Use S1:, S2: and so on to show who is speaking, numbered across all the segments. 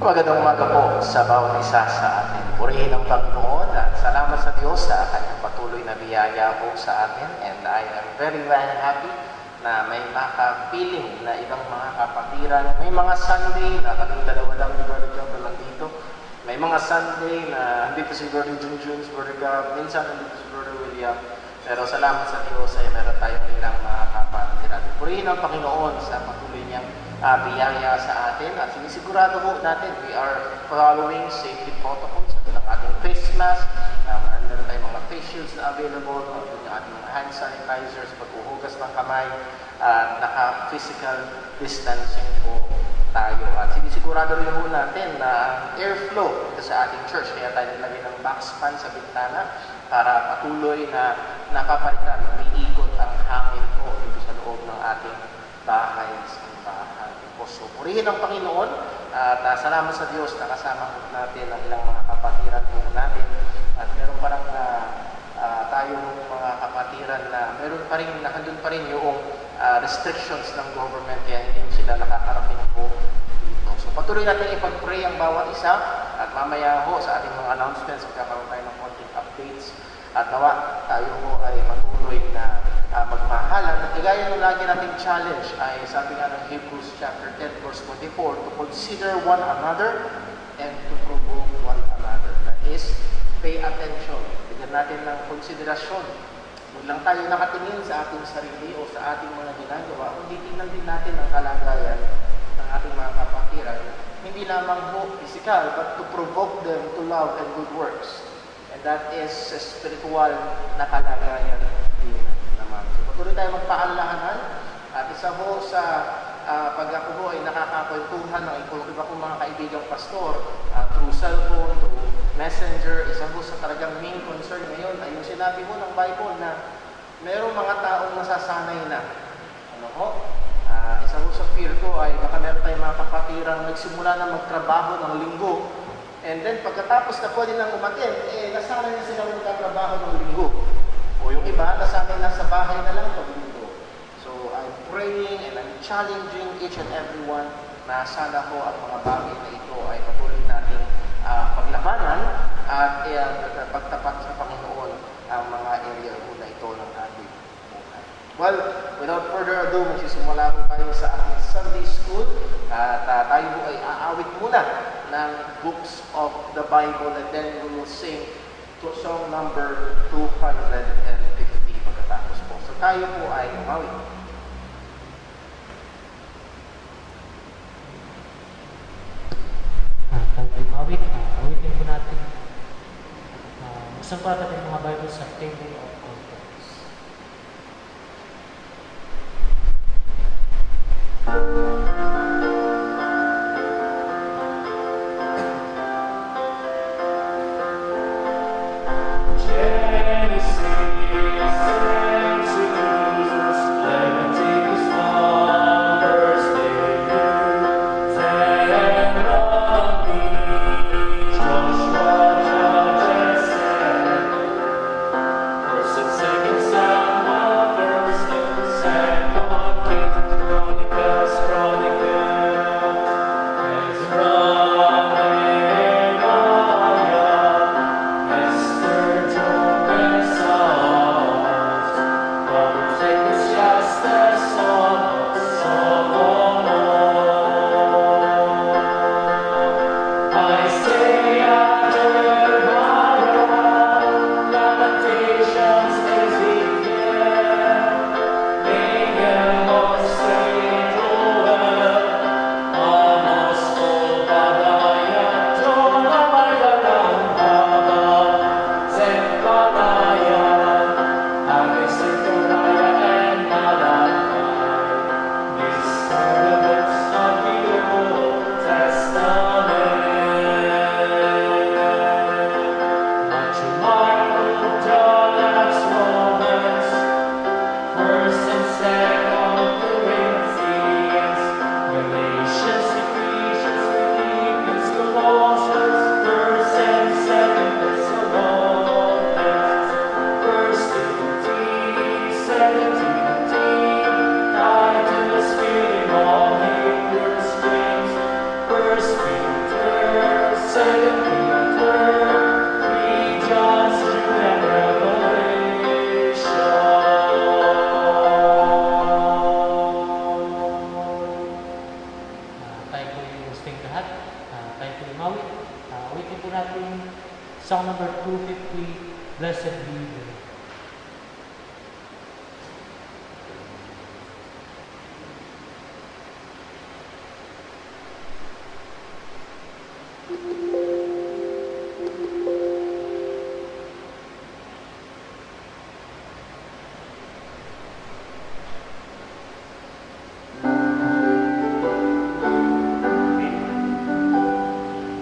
S1: Magandang umaga po sa bawat isa sa atin. Purihin ang Panginoon at salamat sa Diyos sa kanyang patuloy na biyaya po sa atin. And I am very, very happy na may makapiling na ibang mga kapatiran. May mga Sunday na kaming dalawa lang ni Brother John lang dito. May mga Sunday na nandito si Brother Junjun, si Brother Gab, minsan nandito si Brother William. Pero salamat sa Diyos ay meron tayong ilang mga kapatiran. Purihin ang Panginoon sa patuloy niyang biyaya sa atin at sinisigurado po natin we are following safety protocols at ang ating face mask, meron tayong mga face shields na available, yung ating mga hand sanitizers, paghuhugas ng kamay, naka-physical distancing po tayo. At sinisigurado rin po natin na airflow dito sa ating church, kaya tayo nilagay ng box fan sa bintana para patuloy na napapalitan, umiikot ang hangin po dito sa loob ng ating bahay. So, purihin ang Panginoon at salamat sa Diyos na kasama natin ang ilang mga kapatiran po natin. At meron pa lang tayong mga kapatiran na meron pa rin, nakandun pa rin yung restrictions ng government kaya hindi sila nakakarating po dito. So, patuloy natin ipag-pray ang bawat isa at mamaya ho sa ating mga announcements magkakaroon tayo ng konting updates at nawa tayo ho ay patuloy na magmahalan. At kagaya nung lagi nating challenge ay sabi nga ng Hebrews chapter 10 verse 24, to consider one another and to provoke one another. That is, pay attention. Bigyan natin ng konsiderasyon. Huwag lang tayo nakatingin sa ating sarili o sa ating mga ginagawa, kundi tingnan din natin ang kalagayan ng ating mga kapatiran. Hindi lamang ho physical, but to provoke them to love and good works. And that is spiritual na kalagayan din naman. So, patuloy tayo magpaalahanan at isa ho sa pag ako ho ay nakakakwentuhan ng iba kong mga kaibigang pastor through cellphone, through messenger, isa ho sa talagang main concern ngayon ay yung sinabi mo ng Bible na mayroong mga taong nasasanay na. Ano ho? Isa ho sa fear ko ay baka meron tayong mga kapatirang nagsimula na magtrabaho ng linggo. And then pagkatapos na pwede nang umatin, nasanay na sila magtatrabaho ng linggo. O yung iba, nasanay na sa bahay na lang pag linggo. So I'm praying and I'm challenging each and everyone na sana ko ang mga bagay na ito ay patuloy nating paglabanan at pagtapat sa Panginoon ang mga area po na ito ng ating buhay. Well, without further ado, magsisimula po tayo sa ating Sunday School at tayo po ay aawit muna ng books of the Bible and then we will sing to song number 250 pagkatapos po. So tayo po ay umawit.
S2: Awitin po natin. Isang pa natin mga Bible sa table of contents.
S3: I stay after tomorrow.
S2: Awitin po natin song number 250, Blessed Be the Name.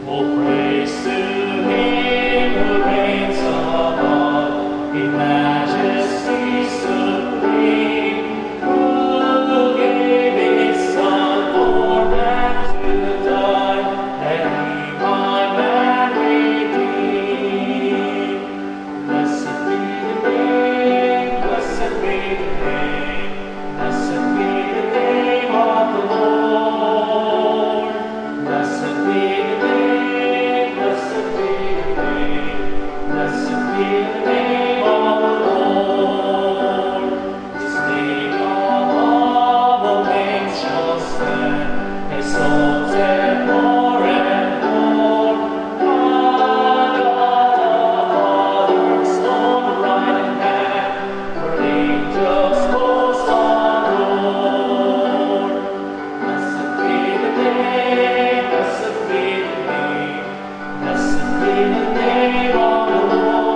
S3: Oh, praise to Him who reigns above, in majesty supreme, who gave His Son for man to die, that He might man redeem. Blessed be the name, blessed be the name, blessed be the name of the Lord. Blessed be the name, blessed be the name, blessed be the name of the Lord. His name above all names shall stand, exalted more and more. Our God the Father's own right hand, where angels host adore. Blessed be the name, blessed be the name, blessed be the name of the Lord.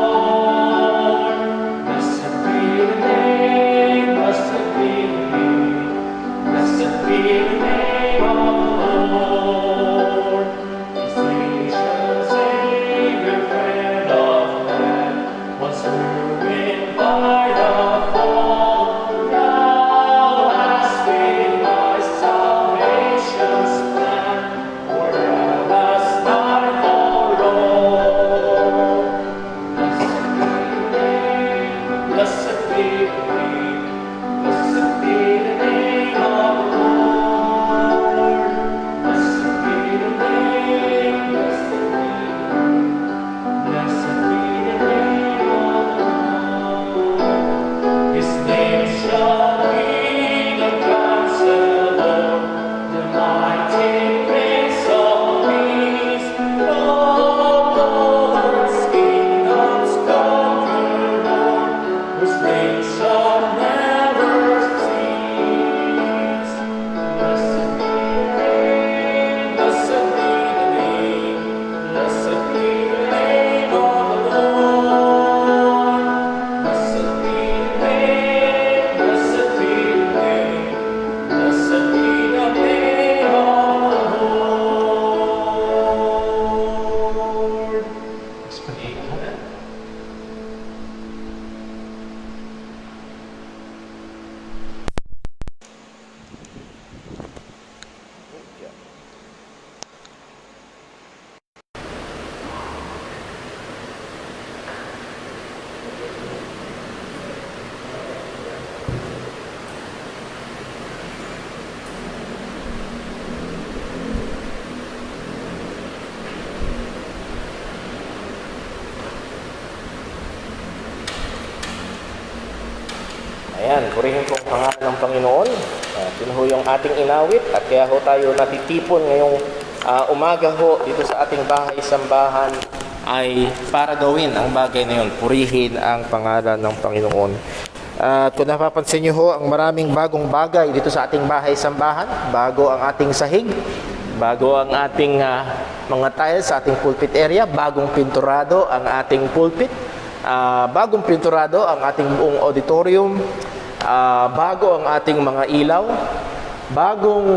S3: Blessed be the name, blessed be the name, blessed be the name of the Lord. His gracious Savior, friend of man, was ruined by the fall. Now has been my salvation's plan, for thou hast died for all. Blessed be the name, blessed be the name of the Lord. Blessed be the name, blessed be the name, blessed be the name of the Lord. His name shall be the Counselor, the mighty Prince of Peace. All Lord's kingdoms conqueror, whose name shall never cease. Blessed be the name, blessed be the name, blessed be the name of the Lord. Blessed be the name, blessed be the name, blessed be the name of the Lord.
S2: Let's pray.
S3: Amen.
S1: Ayan, purihin po ang pangalan ng Panginoon. Yun ho yung ating inawit at kaya ho tayo natitipon ngayong umaga ho dito sa ating bahay-sambahan ay para gawin ang bagay na yun, purihin ang pangalan ng Panginoon. At kung napapansin nyo ho, ang maraming bagong bagay dito sa ating bahay-sambahan, bago ang ating sahig, bago ang ating mga tiles sa ating pulpit area, bagong pinturado ang ating pulpit, bagong pinturado ang ating buong auditorium, bago ang ating mga ilaw, bagong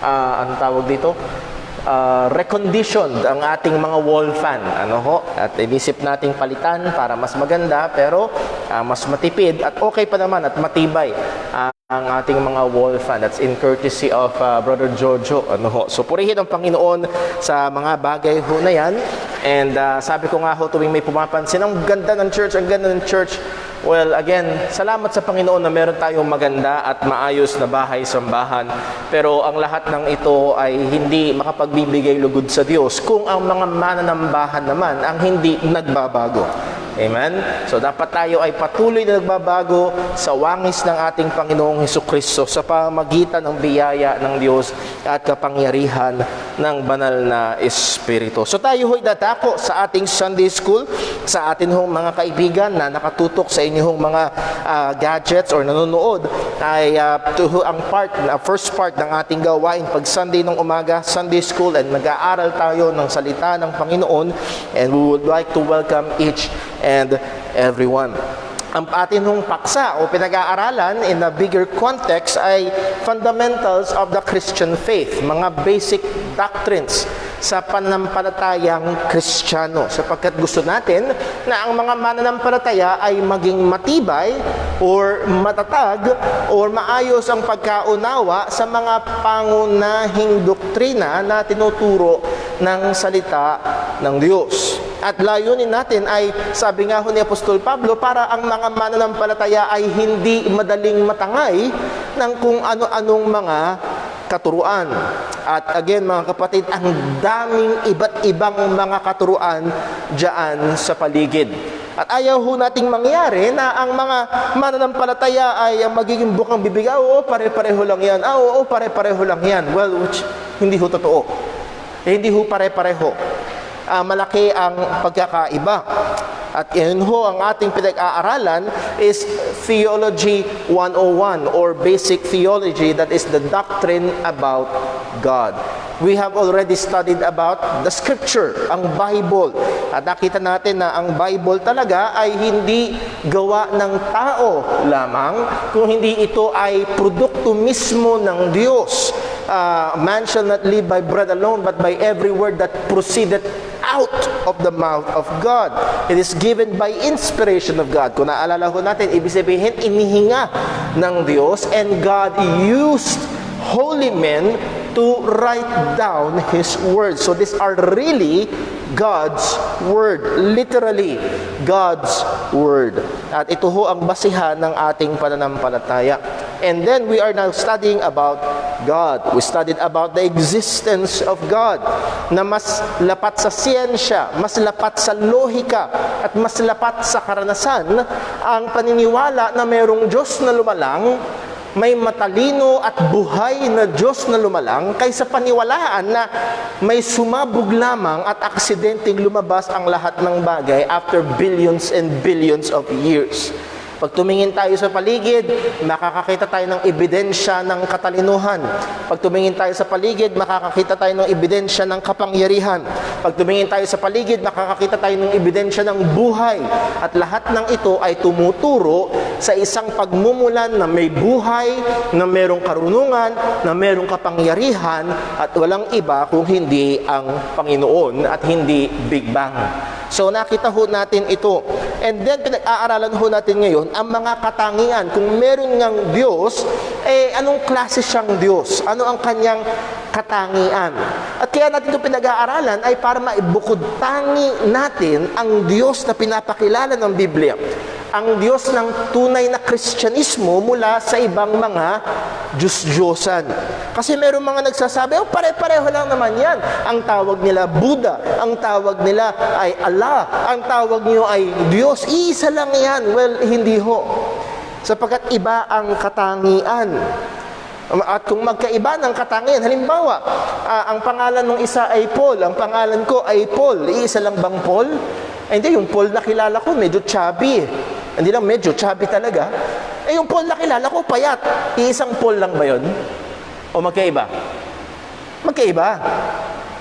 S1: ang tawag dito, reconditioned ang ating mga wall fan, ano ho, at inisip nating palitan para mas maganda pero mas matipid at okay pa naman at matibay ang ating mga wall fan. That's in courtesy of Brother Jojo, ano ho. So purihin ang Panginoon sa mga bagay ho na yan. And sabi ko nga ho, tuwing may pumapansin, ang ganda ng church, ang ganda ng church. Well, again, salamat sa Panginoon na meron tayong maganda at maayos na bahay-sambahan. Pero ang lahat ng ito ay hindi makapagbibigay lugod sa Diyos kung ang mga mananambahan naman ang hindi nagbabago. Amen? So dapat tayo ay patuloy na nagbabago sa wangis ng ating Panginoong Hesukristo sa pamamagitan ng biyaya ng Diyos at kapangyarihan ng banal na Espiritu. So tayo ho'y dadako sa ating Sunday School, sa atin hong mga kaibigan na nakatutok sa inyong mga gadgets or nanonood, ay ang first part ng ating gawain pag Sunday ng umaga, Sunday School, and nag-aaral tayo ng salita ng Panginoon, and we would like to welcome each and everyone. Ang atin hong paksa o pinag-aaralan in a bigger context ay fundamentals of the Christian faith, mga basic doctrines sa pananampalatayang Kristiyano, sapagkat gusto natin na ang mga mananampalataya ay maging matibay or matatag or maayos ang pagkaunawa sa mga pangunahing doktrina na tinuturo ng salita ng Diyos. At layunin natin ay, sabi nga ho ni Apostol Pablo, para ang mga mananampalataya ay hindi madaling matangay ng kung ano-anong mga katuruan. At again, mga kapatid, ang daming iba't ibang mga katuruan dyan sa paligid. At ayaw ho nating mangyari na ang mga mananampalataya ay magiging bukang bibig, oo, pare-pareho lang yan, oo, pare-pareho lang yan. Well, which hindi ho totoo. Hindi ho pare-pareho. Malaki ang pagkakaiba. At yun ho, ang ating pinag-aaralan is Theology 101 or Basic Theology, that is the doctrine about God. We have already studied about the Scripture, ang Bible. At nakita natin na ang Bible talaga ay hindi gawa ng tao lamang, kung hindi ito ay produkto mismo ng Diyos. Man shall not live by bread alone, but by every word that proceeded out of the mouth of God. It is given by inspiration of God. Kung naalala ho natin, ibig sabihin, inihinga ng Diyos, and God used holy men to write down His word. So these are really God's word, literally God's word. At ito ho ang basihan ng ating pananampalataya. And then we are now studying about God. We studied about the existence of God, na mas lapat sa siyensya, mas lapat sa lohika, at mas lapat sa karanasan ang paniniwala na mayroong Diyos na lumalang, may matalino at buhay na Diyos na lumalang, kaysa paniwalaan na may sumabog lamang at aksidenteng lumabas ang lahat ng bagay after billions and billions of years. Pag tumingin tayo sa paligid, makakakita tayo ng ebidensya ng katalinuhan. Pag tumingin tayo sa paligid, makakakita tayo ng ebidensya ng kapangyarihan. Pag tumingin tayo sa paligid, makakakita tayo ng ebidensya ng buhay. At lahat ng ito ay tumuturo sa isang pagmumulan na may buhay, na mayroong karunungan, na mayroong kapangyarihan, at walang iba kung hindi ang Panginoon at hindi Big Bang. So nakita ho natin ito. And then pinag-aaralan ho natin ngayon ang mga katangian. Kung meron ngang Diyos, anong klase siyang Diyos? Ano ang kanyang katangian? At kaya natin ito pinag-aaralan ay para maibukod tangi natin ang Diyos na pinapakilala ng Biblia. Ang Diyos ng tunay na Kristyanismo mula sa ibang mga Diyos-Diyosan. Kasi meron mga nagsasabi, pare-pareho lang naman yan. Ang tawag nila Buddha, ang tawag nila ay Allah, ang tawag niyo ay Diyos. Iisa lang yan. Well, hindi ho. Sapagkat iba ang katangian. At kung magkaiba ng katangian, halimbawa, ang pangalan ng isa ay Paul, ang pangalan ko ay Paul. Iisa lang bang Paul? Hindi, yung Paul na kilala ko, medyo chubby. Hindi lang, medyo chubby talaga. Yung Paul na kilala ko, payat. Iisang Paul lang ba yun? O magkaiba? Magkaiba.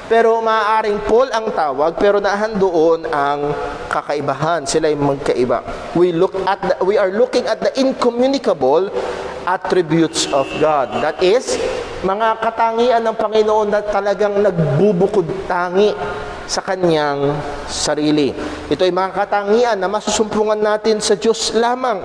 S1: Pero maaaring Paul ang tawag, pero naahan doon ang kakaibahan. Sila ay magkaiba. We are looking at the incommunicable attributes of God. That is, mga katangian ng Panginoon na talagang nagbubukod tangi sa kanyang sarili. Ito ay mga katangian na masusumpungan natin sa Diyos lamang.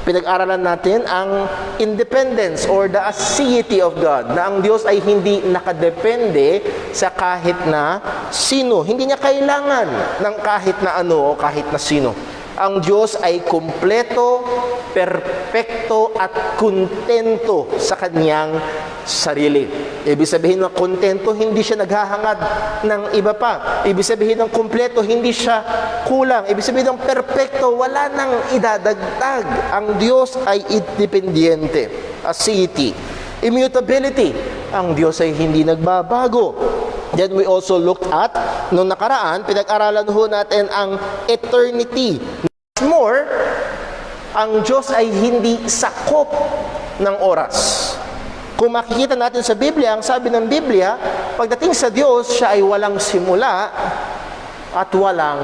S1: Pinag-aralan natin ang independence or the aseity of God, na ang Diyos ay hindi nakadepende sa kahit na sino. Hindi niya kailangan ng kahit na ano o kahit na sino. Ang Diyos ay kumpleto, perpekto at kontento sa kanyang sarili. Ibig sabihin ng kontento, hindi siya naghahangad ng iba pa. Ibig sabihin ng kumpleto, hindi siya kulang. Ibig sabihin ng perpekto, wala nang idadagdag. Ang Diyos ay independiente. Aseity. Immutability. Ang Diyos ay hindi nagbabago. Then we also looked at, nung nakaraan, pinag-aralan ho natin ang eternity. More, ang Diyos ay hindi sakop ng oras. Kung makikita natin sa Biblia, ang sabi ng Biblia, pagdating sa Diyos, siya ay walang simula at walang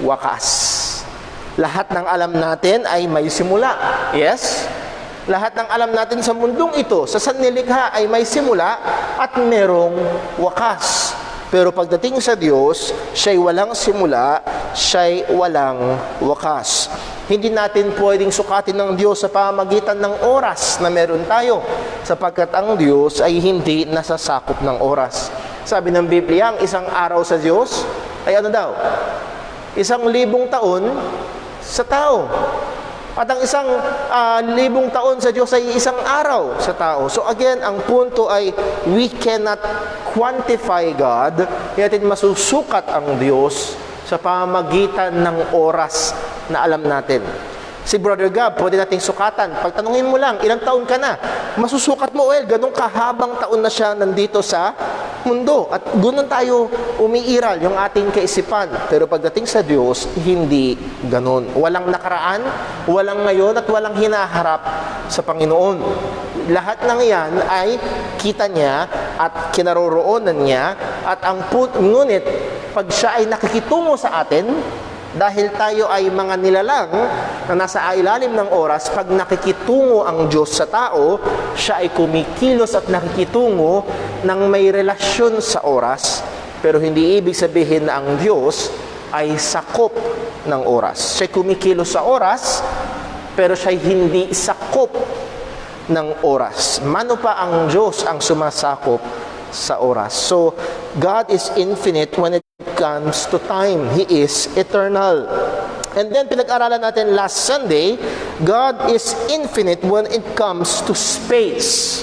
S1: wakas. Lahat ng alam natin ay may simula. Yes? Lahat ng alam natin sa mundong ito, sa sanlilikha ay may simula at merong wakas. Pero pagdating sa Diyos, siya'y walang simula, siya'y walang wakas. Hindi natin pwedeng sukatin ng Diyos sa pamamagitan ng oras na meron tayo, sapagkat ang Diyos ay hindi nasasakop ng oras. Sabi ng Biblia, ang isang araw sa Diyos ay ano daw? 1,000 taon sa tao. At ang 1,000 taon sa Diyos ay isang araw sa tao. So again, ang punto ay we cannot quantify God, hindi natin masusukat ang Diyos sa pamamagitan ng oras na alam natin. Si Brother Gab, pwede nating sukatan. Pag tanungin mo lang, ilang taon ka na? Masusukat mo, ganun kahabang taon na siya nandito sa mundo. At ganun tayo umiiral yung ating kaisipan. Pero pagdating sa Diyos, hindi ganun. Walang nakaraan, walang ngayon, at walang hinaharap sa Panginoon. Lahat ng iyan ay kita niya at kinaroroonan niya. At ngunit, pag siya ay nakikitungo sa atin, dahil tayo ay mga nilalang na nasa ilalim ng oras, pag nakikitungo ang Diyos sa tao, siya ay kumikilos at nakikitungo ng may relasyon sa oras. Pero hindi ibig sabihin na ang Diyos ay sakop ng oras. Siya kumikilos sa oras, pero siya hindi sakop ng oras. Mano pa ang Diyos ang sumasakop sa oras. So, God is infinite when it comes to time. He is eternal. And then, pinag-aralan natin last Sunday, God is infinite when it comes to space.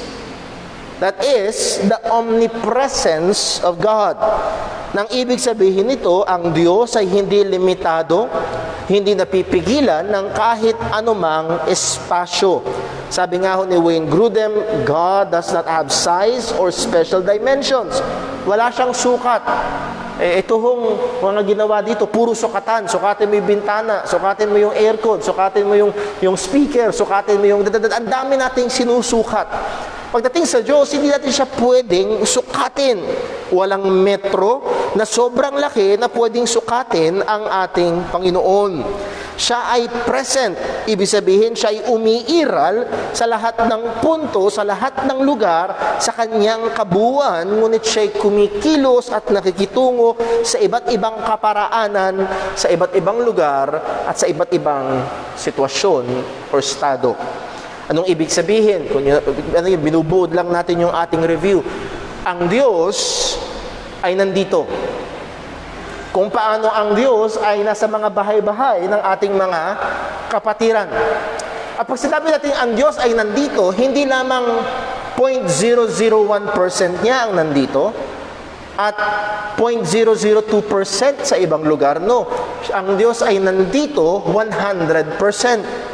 S1: That is, the omnipresence of God. Nang ibig sabihin nito, ang Diyos ay hindi limitado, hindi napipigilan ng kahit anumang espasyo. Sabi nga ho ni Wayne Grudem, God does not have size or special dimensions. Wala siyang sukat. Ito hong mga ginawa dito, puro sukatan. Sukatin mo yung bintana, sukatin mo yung aircon, sukatin mo yung speaker, sukatin mo yung... Ang dami nating sinusukat. Pagdating sa Diyos, hindi natin siya pwedeng sukatin. Walang metro na sobrang laki na pwedeng sukatin ang ating Panginoon. Siya ay present. Ibig sabihin, siya ay umiiral sa lahat ng punto, sa lahat ng lugar, sa kanyang kabuuan, ngunit siya ay kumikilos at nakikitungo sa iba't ibang kaparaanan, sa iba't ibang lugar, at sa iba't ibang sitwasyon o estado. Anong ibig sabihin? Binubuod lang natin yung ating review. Ang Diyos ay nandito. Kung paano ang Diyos ay nasa mga bahay-bahay ng ating mga kapatiran. At pag sinabi natin ang Diyos ay nandito, hindi lamang 0.001% niya ang nandito at 0.002% sa ibang lugar. No, ang Diyos ay nandito 100%.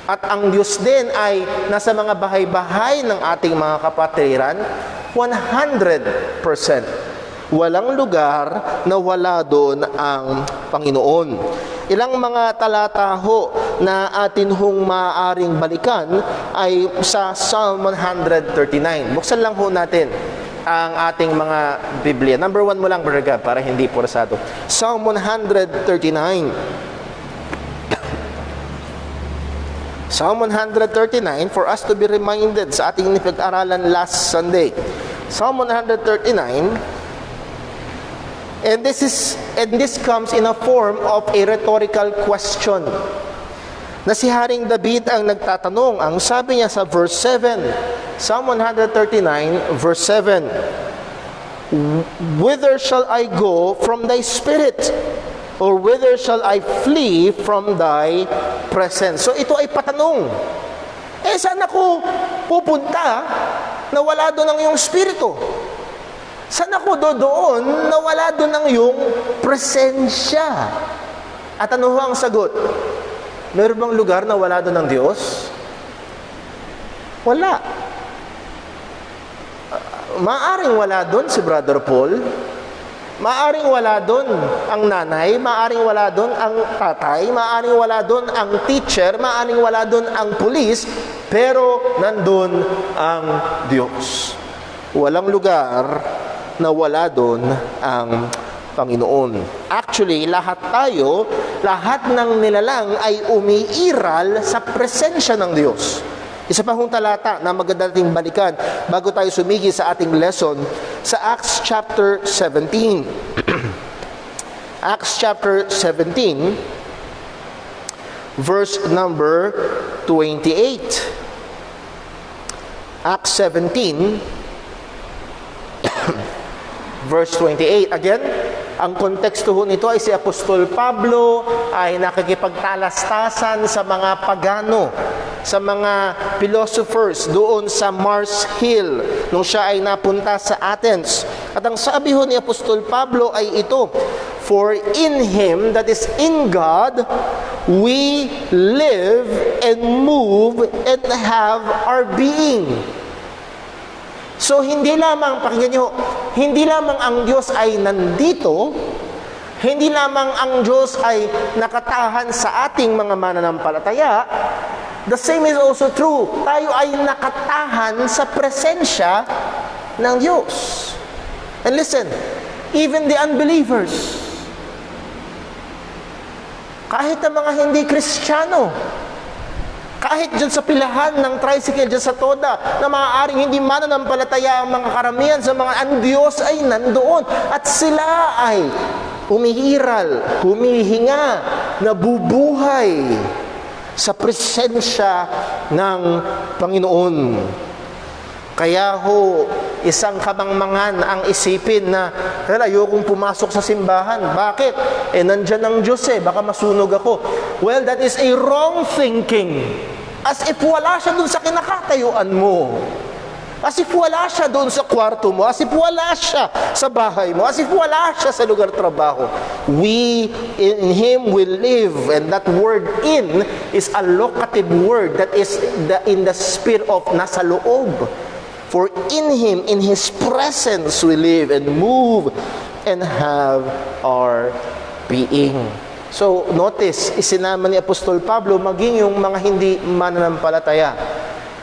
S1: At ang Diyos din ay nasa mga bahay-bahay ng ating mga kapatiran 100%. Walang lugar na wala doon ang Panginoon. Ilang mga talata ho na atin hong maaaring balikan ay sa Psalm 139. Buksan lang ho natin ang ating mga Biblia. Number 1 mo lang, Brother Gab, para hindi porsado. Psalm 139. Psalm 139, for us to be reminded sa ating napag-aralan last Sunday. Psalm 139, and this comes in a form of a rhetorical question. Na si Haring David ang nagtatanong. Ang sabi niya sa verse 7, Psalm 139, verse 7, whither shall I go from thy spirit? Or whither shall I flee from thy presence? So ito ay patanong. Saan ako pupunta na wala doon ang iyong spirito? Saan ako doon na wala doon ang iyong presensya? At ano ho ang sagot? Meron bang lugar na wala doon ang Diyos? Wala. Maaring wala doon si Brother Paul. Maaring wala doon ang nanay, maaring wala doon ang tatay, maaring wala doon ang teacher, maaring wala doon ang pulis, pero nandun ang Diyos. Walang lugar na wala doon ang Panginoon. Actually, lahat tayo, lahat ng nilalang ay umiiral sa presensya ng Diyos. Isa pa hong talata na maganda nating balikan bago tayo sumigi sa ating lesson sa Acts chapter 17. Acts chapter 17, verse number 28. Acts 17, verse 28. Again, ang konteksto ho nito ay si Apostol Pablo ay nakikipagtalastasan sa mga pagano, sa mga philosophers doon sa Mars Hill nung siya ay napunta sa Athens. At ang sabi ho ni Apostol Pablo ay ito, "For in Him, that is in God, we live and move and have our being." So, hindi lamang, pakinggan nyo, hindi lamang ang Diyos ay nandito, hindi lamang ang Diyos ay nakatahan sa ating mga mananampalataya, the same is also true. Tayo ay nakatahan sa presensya ng Diyos. And listen, even the unbelievers, kahit ang mga hindi Kristiyano, kahit dyan sa pilahan ng tricycle, dyan sa toda, na maaaring hindi mananampalataya ang mga karamihan sa mga ang Diyos ay nandoon. At sila ay umihiral, humihinga, nabubuhay sa presensya ng Panginoon. Kaya ho, isang kamangmangan ang isipin na, ayokong pumasok sa simbahan. Bakit? Nandyan ang Diyos baka masunog ako. Well, that is a wrong thinking. As if wala siya dun sa kinakatayuan mo. As if wala siya doon sa kwarto mo. As if wala siya sa bahay mo. As if wala siya sa lugar trabaho. We, in Him, will live. And that word in is a locative word that is in the spirit of nasa loob. For in Him, in His presence, we live and move and have our being. So, notice, isinama ni Apostol Pablo maging yung mga hindi mananampalataya.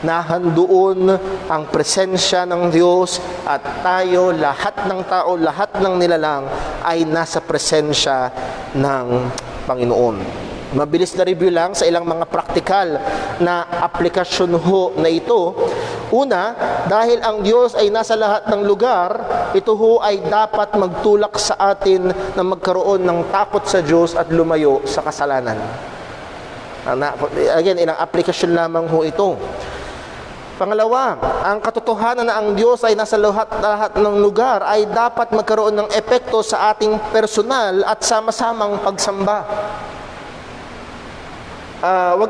S1: Nahandoon ang presensya ng Diyos at tayo, lahat ng tao, lahat ng nilalang ay nasa presensya ng Panginoon. Mabilis na review lang sa ilang mga praktikal na aplikasyon ho na ito. Una, dahil ang Diyos ay nasa lahat ng lugar, ito ho ay dapat magtulak sa atin na magkaroon ng takot sa Diyos at lumayo sa kasalanan. Again, ilang aplikasyon lamang ho ito. Pangalawa, ang katotohanan na ang Diyos ay nasa lahat ng lugar ay dapat magkaroon ng epekto sa ating personal at sama-samang pagsamba.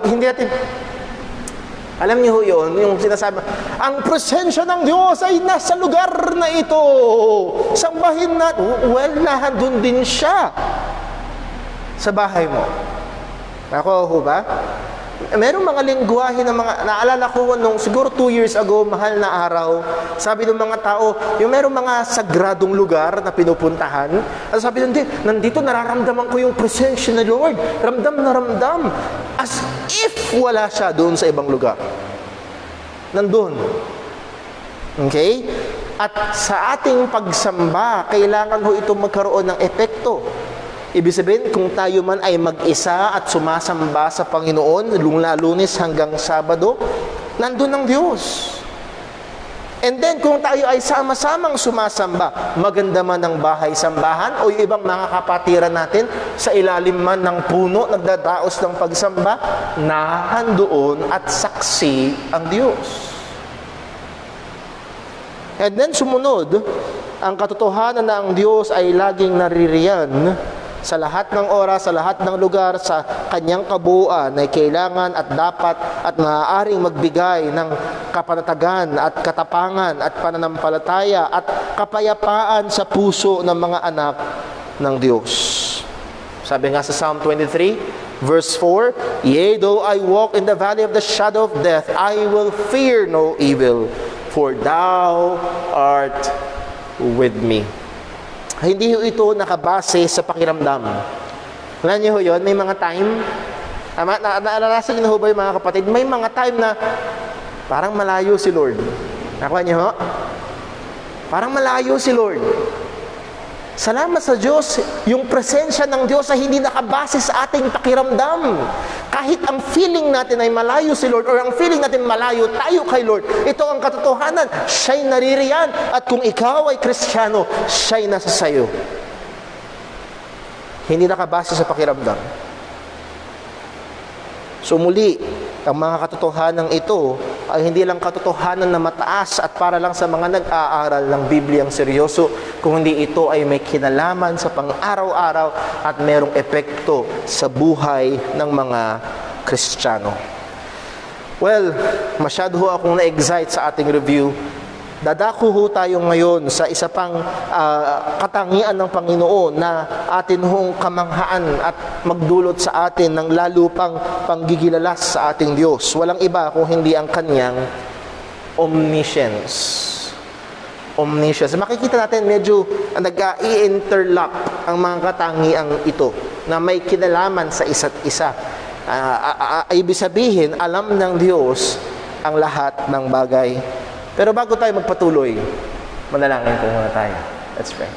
S1: Hindi natin, alam niyo yun, yung sinasabi, ang presensya ng Diyos ay nasa lugar na ito. Sambahin natin. Well, nandun din siya sa bahay mo. Ako ho ba? Merong mga lingwahe na mga, naalala ko nung siguro 2 years ago, mahal na araw, sabi ng mga tao, yung merong mga sagradong lugar na pinupuntahan, at sabi nandito nararamdaman ko yung presensya ng Lord, ramdam na ramdam, as if wala siya doon sa ibang lugar. Nandun. Okay? At sa ating pagsamba, kailangan ho ito magkaroon ng epekto. Ibig sabihin, kung tayo man ay mag-isa at sumasamba sa Panginoon, mula Lunes hanggang Sabado, nandun ang Diyos. And then, kung tayo ay sama-samang sumasamba, maganda man ang bahay-sambahan o yung ibang mga kapatiran natin, sa ilalim man ng puno, nagdadaos ng pagsamba, nahandoon at saksi ang Diyos. And then, sumunod, ang katotohanan na ang Diyos ay laging naririyan sa lahat ng oras, sa lahat ng lugar, sa kanyang kabuuan ay kailangan at dapat at maaaring magbigay ng kapanatagan at katapangan at pananampalataya at kapayapaan sa puso ng mga anak ng Diyos. Sabi nga sa Psalm 23, verse 4, Yea, though I walk in the valley of the shadow of death, I will fear no evil, for Thou art with me. Hindi ito nakabase sa pakiramdam. Alam niyo yun, may mga time, naalalasan niyo ba yung mga kapatid, may mga time na parang malayo si Lord. Nakuha niyo ho? Parang malayo si Lord. Salamat sa Diyos, yung presensya ng Diyos ay hindi nakabase sa ating pakiramdam. Kahit ang feeling natin ay malayo si Lord or ang feeling natin malayo tayo kay Lord, ito ang katotohanan, siya'y naririyan. At kung ikaw ay Kristiyano, siya'y nasa sayo. Hindi nakabase sa pakiramdam. So muli, ang mga katotohanan ito ay hindi lang katotohanan na mataas at para lang sa mga nag-aaral ng Bibliyang seryoso, kung hindi ito ay may kinalaman sa pang-araw-araw at merong epekto sa buhay ng mga Kristiyano. Well, masyado ho akong na-excite sa ating review. Dadako ho tayo ngayon sa isa pang katangian ng Panginoon na atin hong kamanghaan at magdulot sa atin ng lalo pang panggigilala sa ating Diyos. Walang iba kung hindi ang kanyang omniscience. Omniscience. Makikita natin medyo nag-i-interlock ang mga katangiang ito na may kinalaman sa isa't isa. Ibig sabihin, alam ng Diyos ang lahat ng bagay. Pero bago tayo magpatuloy, manalangin po muna tayo. Let's pray.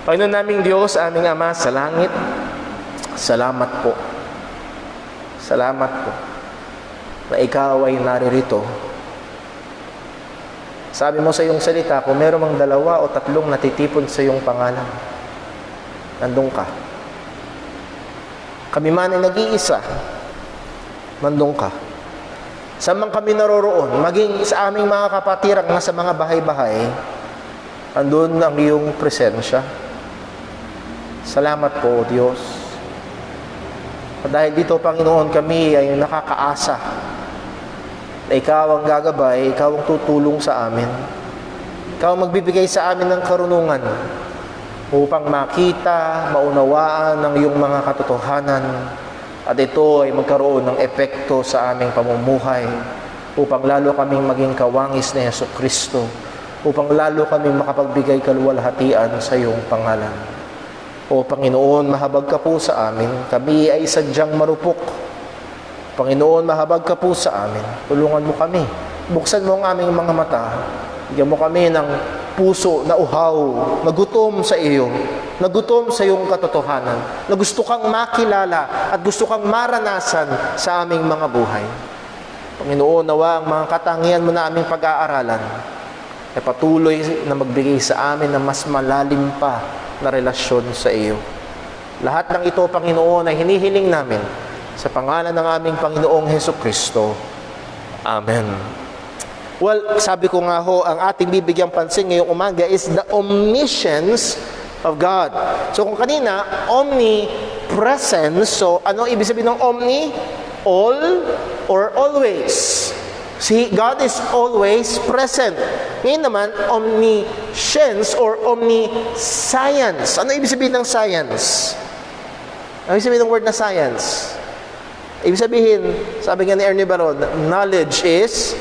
S1: Panginoon naming Diyos, aming Ama sa langit, salamat po. Salamat po na ikaw ay naririto. Sabi mo sa iyong salita, kung meron mang 2 o 3 natitipon sa iyong pangalan, nandun ka. Kami man ay nag-iisa, nandun ka. Saan man kami naroroon, maging sa aming mga kapatirang nasa mga bahay-bahay, andun ang iyong presensya. Salamat po, Diyos. Dahil dito, Panginoon, kami ay nakakaasa na ikaw ang gagabay, ikaw ang tutulong sa amin. Ikaw ang magbibigay sa amin ng karunungan upang makita, maunawaan ang iyong mga katotohanan. At ito ay magkaroon ng epekto sa aming pamumuhay upang lalo kaming maging kawangis ni Jesucristo, upang lalo kaming makapagbigay kaluwalhatian sa iyong pangalan. O Panginoon, mahabag ka po sa amin. Kami ay sadyang marupok. Panginoon, mahabag ka po sa amin. Tulungan mo kami. Buksan mo ang aming mga mata. Bigyan mo kami ng puso na uhaw, nagutom sa iyo, nagutom sa iyong katotohanan, na gusto kang makilala at gusto kang maranasan sa aming mga buhay. Panginoon, nawa ang mga katangian mo na aming pag-aaralan ay patuloy na magbigay sa amin ng mas malalim pa na relasyon sa iyo. Lahat ng ito, Panginoon, ay hinihiling namin sa pangalan ng aming Panginoong Jesucristo. Amen. Well, sabi ko nga ho, ang ating bibigyang pansin ngayong umaga is the omniscience of God. So kung kanina, omnipresence, so ano ibig sabihin ng omni? All or always. See, God is always present. Ngayon naman, omniscience or omniscience. Ano ibig sabihin ng science? Ano ibig sabihin ng word na science? Ibig sabihin, sabi nga ni Ernie Baron, knowledge is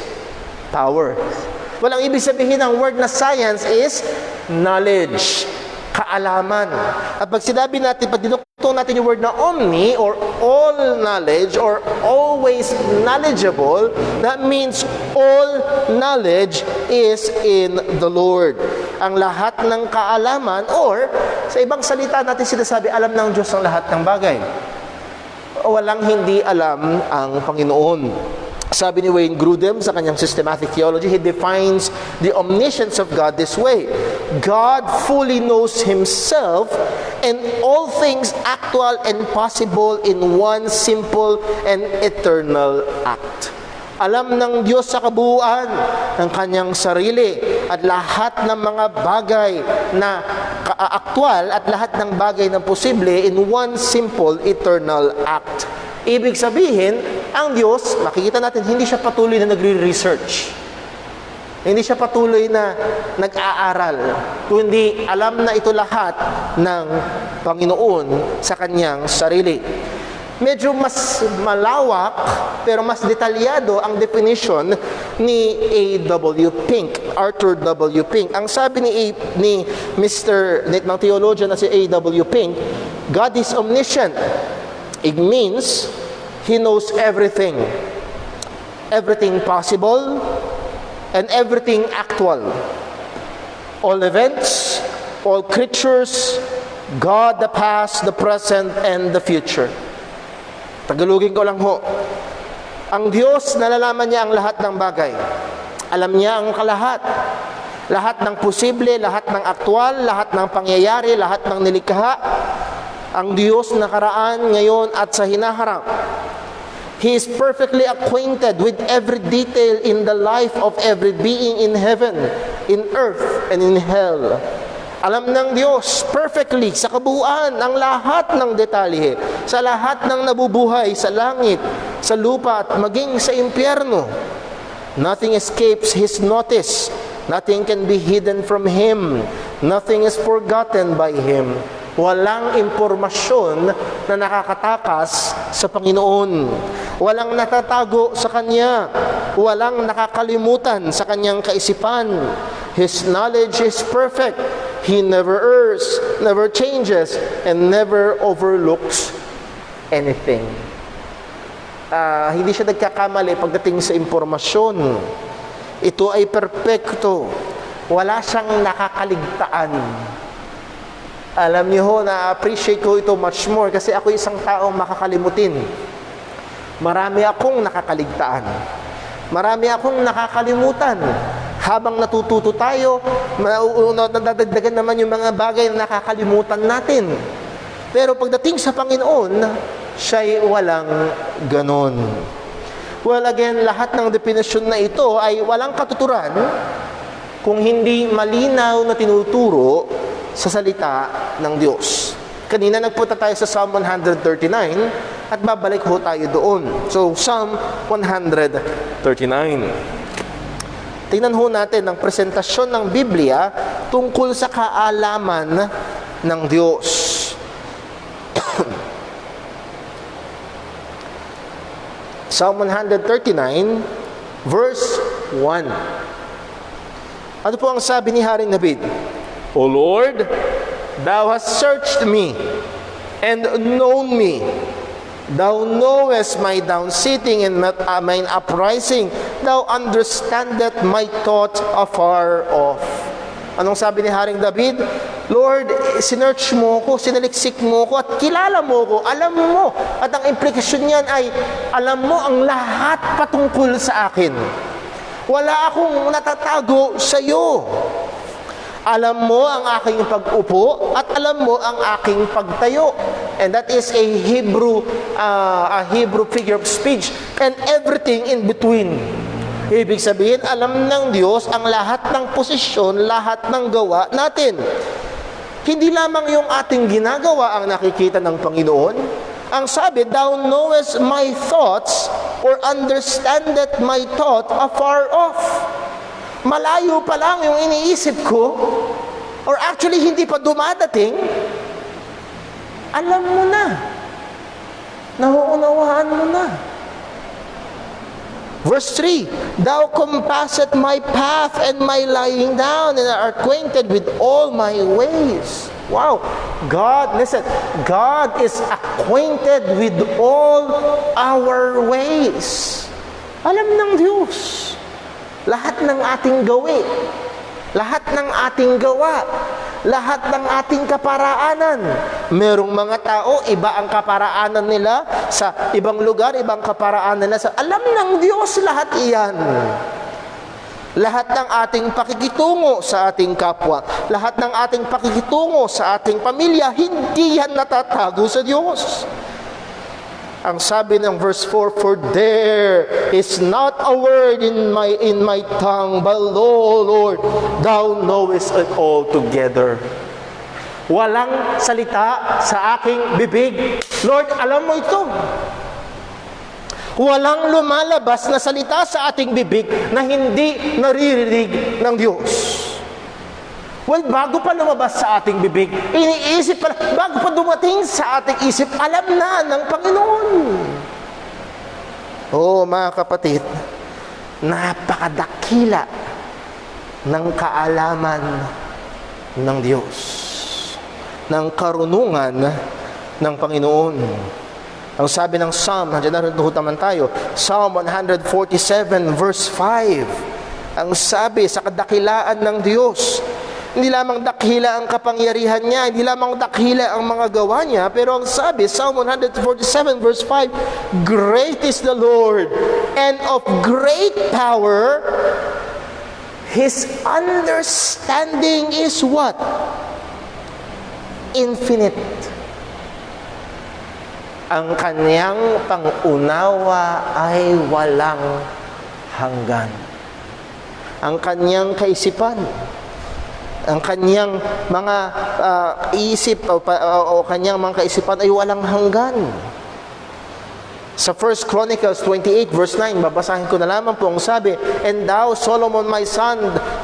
S1: power. Well, ang ibig sabihin ng word na science is knowledge, kaalaman. At pag sinabi natin, pag dinukto natin yung word na omni or all knowledge or always knowledgeable, that means all knowledge is in the Lord. Ang lahat ng kaalaman or sa ibang salita natin sinasabi, alam ng Diyos ang lahat ng bagay. Walang hindi alam ang Panginoon. Sabi ni Wayne Grudem sa kanyang systematic theology, he defines the omniscience of God this way: God fully knows Himself and all things actual and possible in one simple and eternal act. Alam ng Diyos sa kabuuan ng kanyang sarili at lahat ng mga bagay na aktwal at lahat ng bagay na posible in one simple eternal act. Ibig sabihin, ang Diyos, makikita natin, hindi siya patuloy na nagre-research. Hindi siya patuloy na nag-aaral, kundi alam na ito lahat ng Panginoon sa kanyang sarili. Medyo mas malawak pero mas detalyado ang definition ni A.W. Pink, Arthur W. Pink. Ang sabi ni ng theologian na si A.W. Pink, God is omniscient. It means He knows everything. Everything possible and everything actual. All events, all creatures, God, the past, the present, and the future. Tagalogin ko lang ho. Ang Diyos, nalalaman niya ang lahat ng bagay. Alam niya ang kalahat. Lahat ng posible, lahat ng aktwal, lahat ng pangyayari, lahat ng nilikha. Ang Diyos nakaraan, ngayon, at sa hinaharap. He is perfectly acquainted with every detail in the life of every being in heaven, in earth, and in hell. Alam ng Diyos perfectly sa kabuuan ang lahat ng detalye, sa lahat ng nabubuhay sa langit, sa lupa at maging sa impyerno. Nothing escapes His notice. Nothing can be hidden from Him. Nothing is forgotten by Him. Walang impormasyon na nakakatakas sa Panginoon. Walang natatago sa Kanya. Walang nakakalimutan sa Kanyang kaisipan. His knowledge is perfect. He never errs, never changes, and never overlooks anything. Hindi siya nagkakamali pagdating sa impormasyon. Ito ay perpekto. Wala siyang nakakaligtaan. Alam niyo ho, na-appreciate ko ito much more kasi ako isang taong makakalimutin. Marami akong nakakaligtaan. Marami akong nakakalimutan. Habang natututo tayo, nadadagdagan naman yung mga bagay na nakakalimutan natin. Pero pagdating sa Panginoon, siya'y walang ganon. Well, again, lahat ng definisyon na ito ay walang katuturan kung hindi malinaw na tinuturo sa salita ng Diyos. Kanina nagpunta tayo sa Psalm 139 at babalik ho tayo doon. So, Psalm 139. Tingnan ho natin ang presentasyon ng Biblia tungkol sa kaalaman ng Diyos. Psalm 139, verse 1. Ano po ang sabi ni Haring David? O Lord, Thou hast searched me and known me. Thou knowest my down sitting and mine uprising. Thou understandest my thought afar off. Anong sabi ni Haring David? Lord, sinearch mo ko, sinaliksik mo ko, at kilala mo ko, alam mo. At ang implikasyon niyan ay, alam mo ang lahat patungkol sa akin. Wala akong natatago sa iyo. Alam mo ang aking pag-upo at alam mo ang aking pagtayo. And that is a Hebrew figure of speech. And everything in between. Ibig sabihin, alam ng Diyos ang lahat ng posisyon, lahat ng gawa natin. Hindi lamang yung ating ginagawa ang nakikita ng Panginoon. Ang sabi, Thou knowest my thoughts or understandest my thought afar off. Malayo pa lang yung iniisip ko, or actually hindi pa dumadating, alam mo na. Nauunawaan mo na. Verse 3, Thou compassest my path and my lying down, and art acquainted with all my ways. Wow. God, listen, God is acquainted with all our ways. Alam ng Diyos. Lahat ng ating gawi, lahat ng ating gawa, lahat ng ating kaparaanan. Merong mga tao, iba ang kaparaanan nila sa ibang lugar, ibang kaparaanan nila sa... Alam ng Diyos lahat iyan. Lahat ng ating pakikitungo sa ating kapwa, lahat ng ating pakikitungo sa ating pamilya, hindi yan natatago sa Diyos. Ang sabi ng verse 4, For there is not a word in my tongue, but Lord, Thou knowest it all together. Walang salita sa aking bibig. Lord, alam mo ito. Walang lumalabas na salita sa ating bibig na hindi naririnig ng Diyos. Well, bago pa lumabas sa ating bibig, iniisip pa, bago pa dumating sa ating isip, alam na ng Panginoon. Oh, mga kapatid, napakadakila ng kaalaman ng Diyos, ng karunungan ng Panginoon. Ang sabi ng Psalm, nandiyan na rin naman tayo, Psalm 147 verse 5, ang sabi sa kadakilaan ng Diyos, hindi lamang dakila ang kapangyarihan niya, hindi lamang dakila ang mga gawa niya, pero ang sabi, Psalm 147 verse 5, great is the Lord, and of great power, His understanding is what? Infinite. Ang kanyang pangunawa ay walang hanggan. Ang kanyang kaisipan, ang kanyang mga isip o kanyang mga kaisipan ay walang hanggan. Sa 1 Chronicles 28 verse 9, babasahin ko na lamang po ang sabi, and thou, Solomon, my son,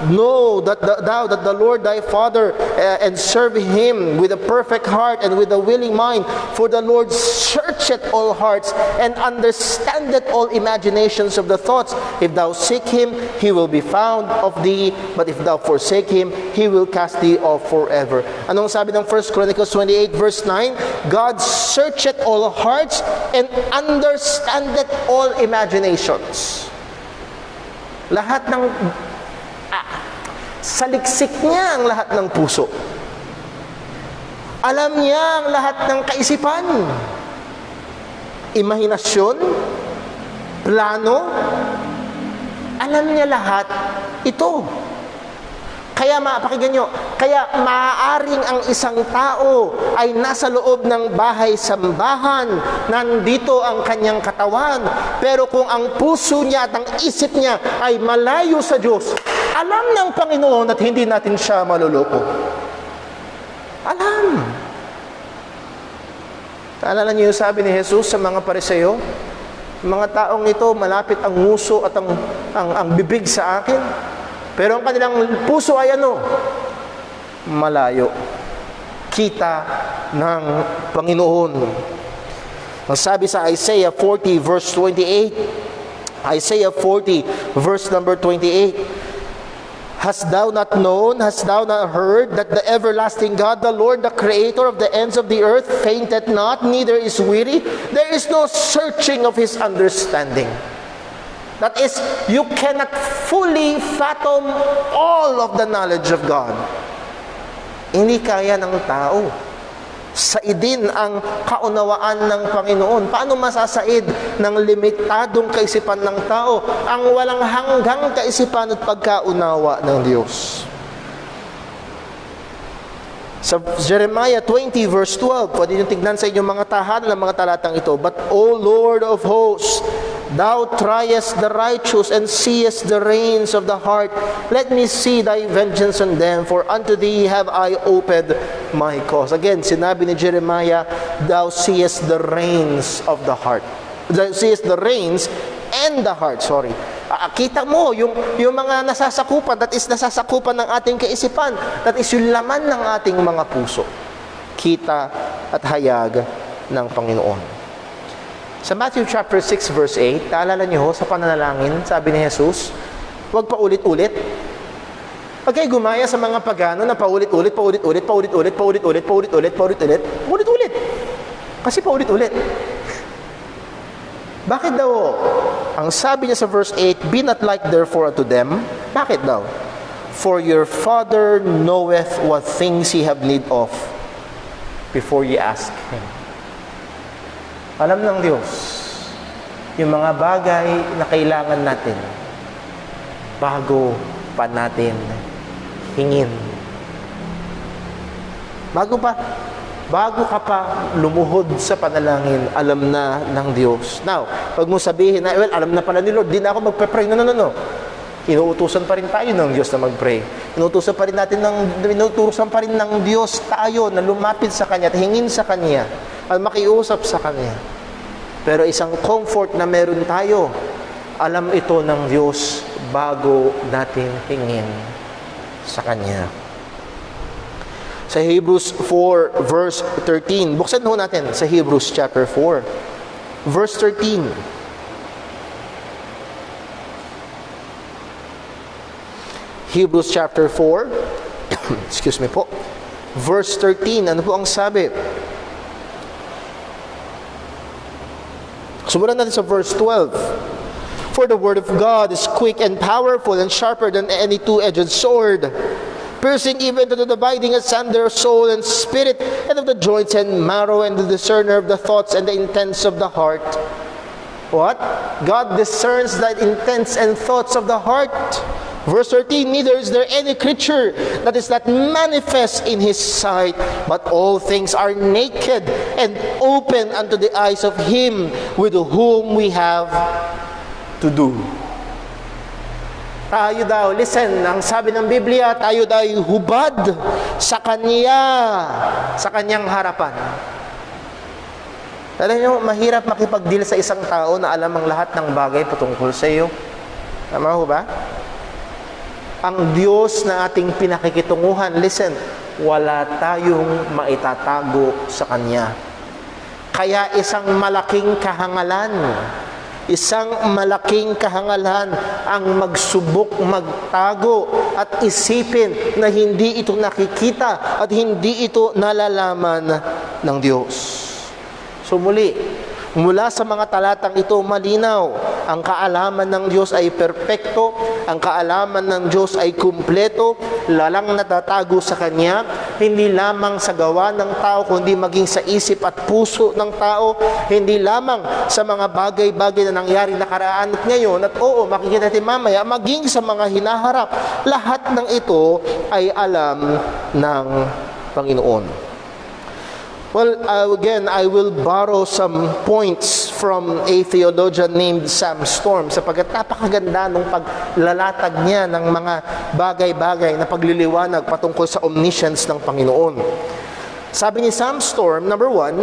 S1: know that the Lord thy Father, and serve Him with a perfect heart and with a willing mind, for the Lord searcheth all hearts and understandeth all imaginations of the thoughts. If thou seek Him, He will be found of thee, but if thou forsake Him, He will cast thee off forever. Anong sabi ng 1 Chronicles 28 verse 9? God searcheth all hearts and understandeth all imaginations. Lahat ng saliksik niya ang lahat ng puso. Alam niya ang lahat ng kaisipan. Imahinasyon, plano, alam niya lahat ito. Kaya pakinggan nyo, kaya maaaring ang isang tao ay nasa loob ng bahay-sambahan, nandito ang kanyang katawan, pero kung ang puso niya at ang isip niya ay malayo sa Diyos, alam ng Panginoon at hindi natin siya maluloko. Alam. Naalala niyo yung sabi ni Jesus sa mga Pariseo? Mga taong ito, malapit ang nguso at ang bibig sa akin. Pero ang kanilang puso ay ano? Malayo. Kita ng Panginoon. Ang sabi sa Isaiah 40 verse 28, Isaiah 40 verse number 28, hast thou not known, hast thou not heard, that the everlasting God, the Lord, the creator of the ends of the earth, fainteth not, neither is weary? There is no searching of His understanding. That is, you cannot fully fathom all of the knowledge of God. Hindi kaya ng tao. Saidin ang kaunawaan ng Panginoon. Paano masasaid ng limitadong kaisipan ng tao ang walang hanggang kaisipan at pagkaunawa ng Diyos? Sa Jeremiah 20 verse 12, pwede nyo tignan sa inyong mga tahanan ng mga talatang ito. But, O Lord of hosts, Thou triest the righteous and seest the reins of the heart. Let me see Thy vengeance on them, for unto Thee have I opened my cause. Again, sinabi ni Jeremiah, Thou seest the reins of the heart. Thou seest the reins and the heart, kita mo yung mga nasasakupan, that is nasasakupan ng ating kaisipan, that is yung laman ng ating mga puso. Kita at hayag ng Panginoon. Sa Matthew chapter 6 verse 8, naalala niyo sa pananalangin, sabi ni Jesus, huwag paulit-ulit. Pag kayo gumaya sa mga pagano na paulit-ulit. Kasi paulit-ulit. Bakit daw? Ang sabi niya sa verse 8, be not like therefore unto them. Bakit daw? For your Father knoweth what things ye have need of before ye ask Him. Alam ng Diyos yung mga bagay na kailangan natin bago pa natin hingin. Bago ka pa lumuhod sa panalangin, alam na ng Diyos. Now, pag mo sabihin na, well, alam na pala ni Lord, di na ako magpe-pray. No. Inuutusan pa rin tayo ng Diyos na mag-pray. Inuutusan pa rin ng Diyos tayo na lumapit sa Kanya at hingin sa Kanya at makiusap sa Kanya. Pero isang comfort na meron tayo, alam ito ng Diyos bago natin hingin sa Kanya. Sa Hebrews 4 verse 13, buksan ho natin sa Hebrews chapter 4, verse 13. Hebrews chapter 4, excuse me po, verse 13, ano po ang sabi? Sumunod natin sa verse 12. For the word of God is quick and powerful and sharper than any two-edged sword, piercing even to the dividing asunder of soul and spirit, and of the joints and marrow, and the discerner of the thoughts and the intents of the heart. What? God discerns the intents and thoughts of the heart. Verse 13, neither is there any creature that is not manifest in His sight, but all things are naked and open unto the eyes of Him with whom we have to do. Tayo daw, listen, ang sabi ng Biblia, tayo daw hubad sa Kanya, sa Kanyang harapan. Alam nyo, mahirap makipag-deal sa isang tao na alam ang lahat ng bagay patungkol sa iyo. Tama ho ba? Ang Diyos na ating pinakikitunguhan, listen, wala tayong maitatago sa Kanya. Kaya isang malaking kahangalan ang magsubok, magtago at isipin na hindi ito nakikita at hindi ito nalalaman ng Diyos. So muli, mula sa mga talatang ito, malinaw, ang kaalaman ng Diyos ay perpekto, ang kaalaman ng Diyos ay kumpleto, lalang natatago sa Kanya, hindi lamang sa gawa ng tao, kundi maging sa isip at puso ng tao, hindi lamang sa mga bagay-bagay na nangyari nakaraan at ngayon, at oo, makikita natin mamaya, maging sa mga hinaharap, lahat ng ito ay alam ng Panginoon. Well, again, I will borrow some points from a theologian named Sam Storm sapagkat napakaganda nung paglalatag niya ng mga bagay-bagay na pagliliwanag patungkol sa omniscience ng Panginoon. Sabi ni Sam Storm, number 1,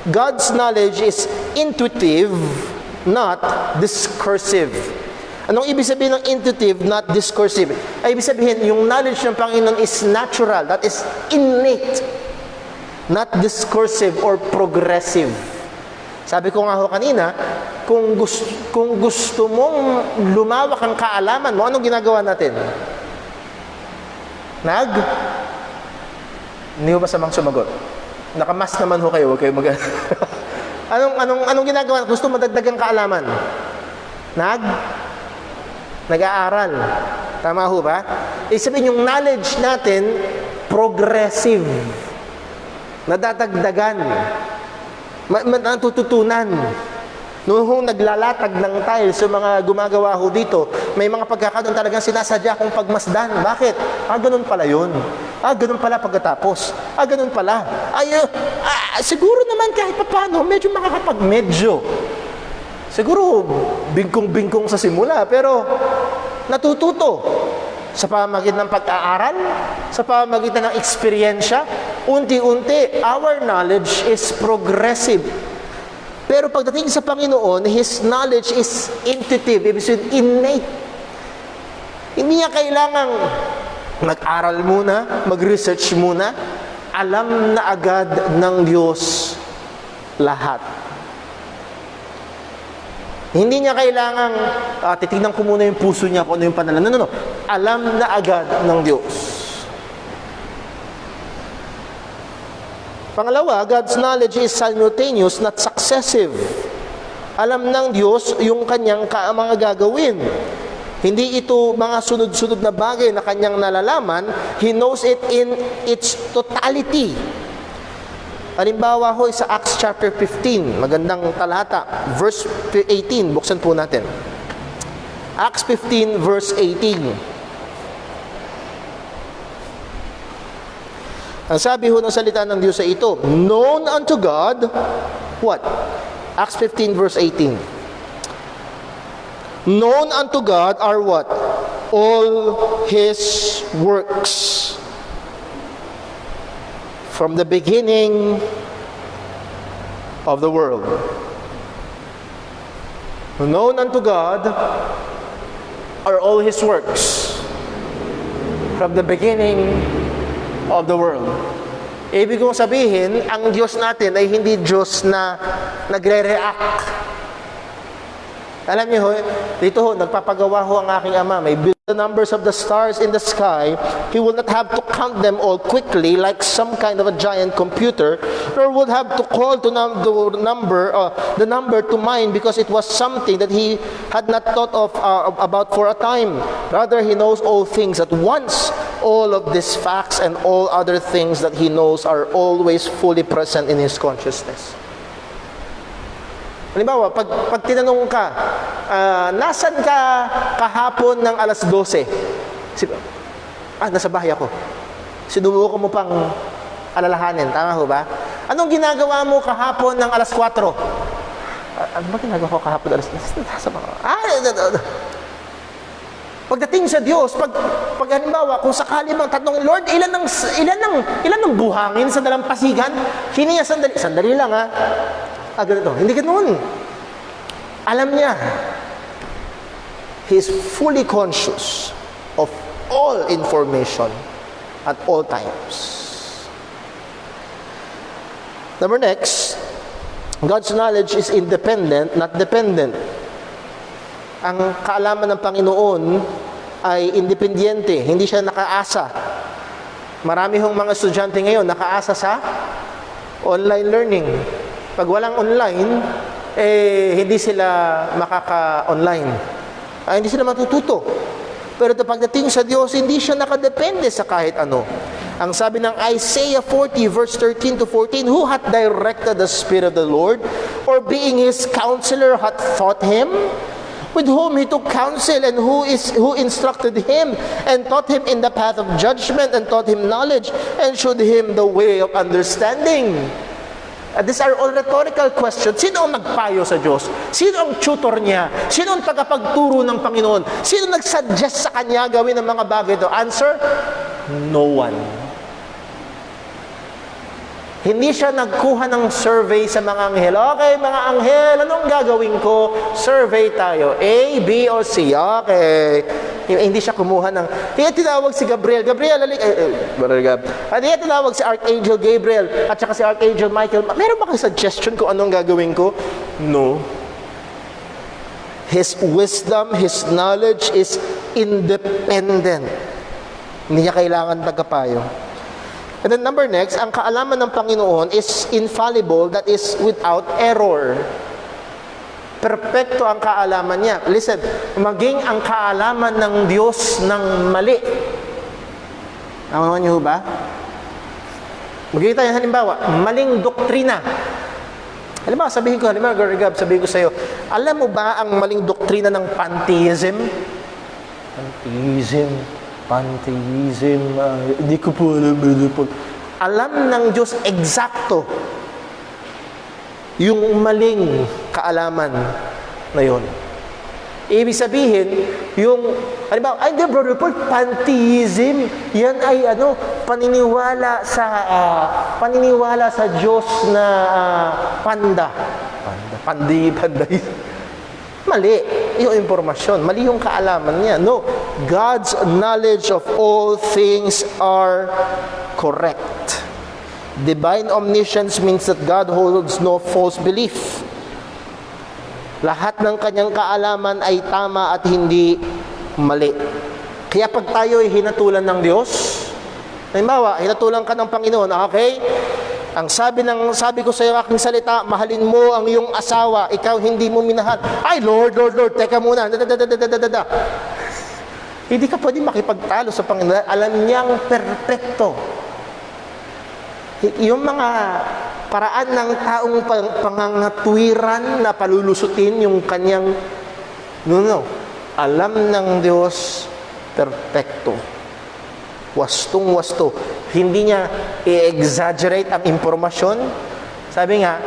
S1: God's knowledge is intuitive, not discursive. Anong ibig sabihin ng intuitive, not discursive? Ay ibig sabihin, yung knowledge ng Panginoon is natural, that is innate, not discursive or progressive. Sabi ko nga ho kanina, kung gusto mong lumawak ang kaalaman mo, anong ginagawa natin? Hindi ho masamang sumagot. Nakamas naman ho kayo, huwag kayo anong ginagawa? Gusto madagdag ang kaalaman? Nag-aaral. Tama ho ba? Sabihin yung knowledge natin, progressive. Nadadagdagan, natututunan. Noong naglalatag ng tiles, so mga gumagawa ho dito, may mga pagkakataon talagang sinasadya kong pagmasdan. Bakit? Ganun pala yun. Ganun pala pagkatapos. Ganun pala. Siguro naman kahit paano, medyo makakapag-medyo. Siguro, bingkong-bingkong sa simula, pero natututo. Sa pamamagitan ng pag-aaral, sa pamamagitan ng eksperyensya, unti-unti, our knowledge is progressive. Pero pagdating sa Panginoon, His knowledge is intuitive, ibig sabihin, innate. Hindi niya kailangang mag-aral muna, mag-research muna, alam na agad ng Diyos lahat. Hindi niya kailangang titignan ko muna yung puso niya kung ano yung panalangin. No. Alam na agad ng Diyos. Pangalawa, God's knowledge is simultaneous, not successive. Alam ng Diyos yung kanyang mga gagawin. Hindi ito mga sunod-sunod na bagay na kanyang nalalaman. He knows it in its totality. Halimbawa ho sa Acts chapter 15, magandang talata, verse 18, buksan po natin. Acts 15 verse 18. Ang sabi ho ng salita ng Diyos sa ito, known unto God, what? Acts 15 verse 18. Known unto God are what? All His works. From the beginning of the world. Known unto God are all His works from the beginning of the world. Ibig kong sabihin, ang Diyos natin ay hindi Diyos na nagre-react. Alam niyo ho, dito ho, nagpapagawa ho ang aking Ama. May build the numbers of the stars in the sky. He will not have to count them all quickly like some kind of a giant computer, nor would have to call to the number to mind because it was something that He had not thought of about for a time. Rather, He knows all things at once. All of these facts and all other things that He knows are always fully present in His consciousness. Halimbawa, pag tinanong ka, nasan ka kahapon ng alas 12? Nasa bahay ako. Sinubukan mo pang alalahanin. Tama ho ba? Anong ginagawa mo kahapon ng alas 4? Ano ba ginagawa ko kahapon alas 4? Pagdating sa Diyos, pag halimbawa, kung sakali bang tatanungin, Lord, ilan ng buhangin sa dalampasigan? Hindi niya sandali lang ha. Ganito. Hindi ganoon. Alam niya. He is fully conscious of all information at all times. Number next, God's knowledge is independent, not dependent. Ang kaalaman ng Panginoon ay independyente, hindi siya nakaasa. Marami hong mga estudyante ngayon nakaasa sa online learning. Pag walang online, hindi sila makaka-online. Hindi sila matututo. Pero pagdating sa Diyos, hindi siya nakadepende sa kahit ano. Ang sabi ng Isaiah 40 verse 13 to 14, Who hath directed the Spirit of the Lord? Or being His counselor hath taught Him? With whom He took counsel, and who instructed Him, and taught Him in the path of judgment, and taught Him knowledge, and showed Him the way of understanding. These are all rhetorical questions. Sino ang nagpayo sa Diyos? Sino ang tutor niya? Sino ang tagapagturo ng Panginoon? Sino nagsuggest sa Kanya gawin ang mga bagay ito? Answer, no one. Hindi siya nagkuha ng survey sa mga anghel. Okay, mga anghel, anong gagawin ko? Survey tayo. A, B, o C. Okay. Hindi siya kumuha ng... Hindi tinawag si Gabriel. Gabriel, hindi tinawag si Archangel Gabriel at saka si Archangel Michael. Meron ba kang suggestion kung anong gagawin ko? No. His wisdom, His knowledge is independent. Hindi niya kailangan tagapayo. And then number next, ang kaalaman ng Panginoon is infallible, that is without error. Perpekto ang kaalaman niya. Listen, maging ang kaalaman ng Diyos ng mali. Tama niyo ba? Magiging tayo halimbawa, maling doktrina. Halimbawa, sabihin ko sa iyo, alam mo ba ang maling doktrina ng pantheism? Pantheism, hindi ko po alam. Alam ng Diyos eksakto yung maling kaalaman na yun. Ibig sabihin, yung, halimbawa, brother Paul, pantheism, yan ay paniniwala sa Diyos na panday. Mali yung impormasyon, mali yung kaalaman niya. No, God's knowledge of all things are correct. Divine omniscience means that God holds no false belief. Lahat ng kanyang kaalaman ay tama at hindi mali. Kaya pag tayo ay hinatulan ng Diyos, halimbawa, hinatulan ka ng Panginoon, okay? Ang sabi ko sa iyo aking salita, mahalin mo ang iyong asawa, ikaw hindi mo minahal. Ay, Lord, teka muna. Hindi ka pwede makipagtalo sa Panginoon. Alam niyang perpekto. Yung mga paraan ng taong pangangatwiran na palulusutin yung kanyang alam ng Diyos perpekto. Wastong-wasto. Hindi niya i-exaggerate ang impormasyon. Sabi nga,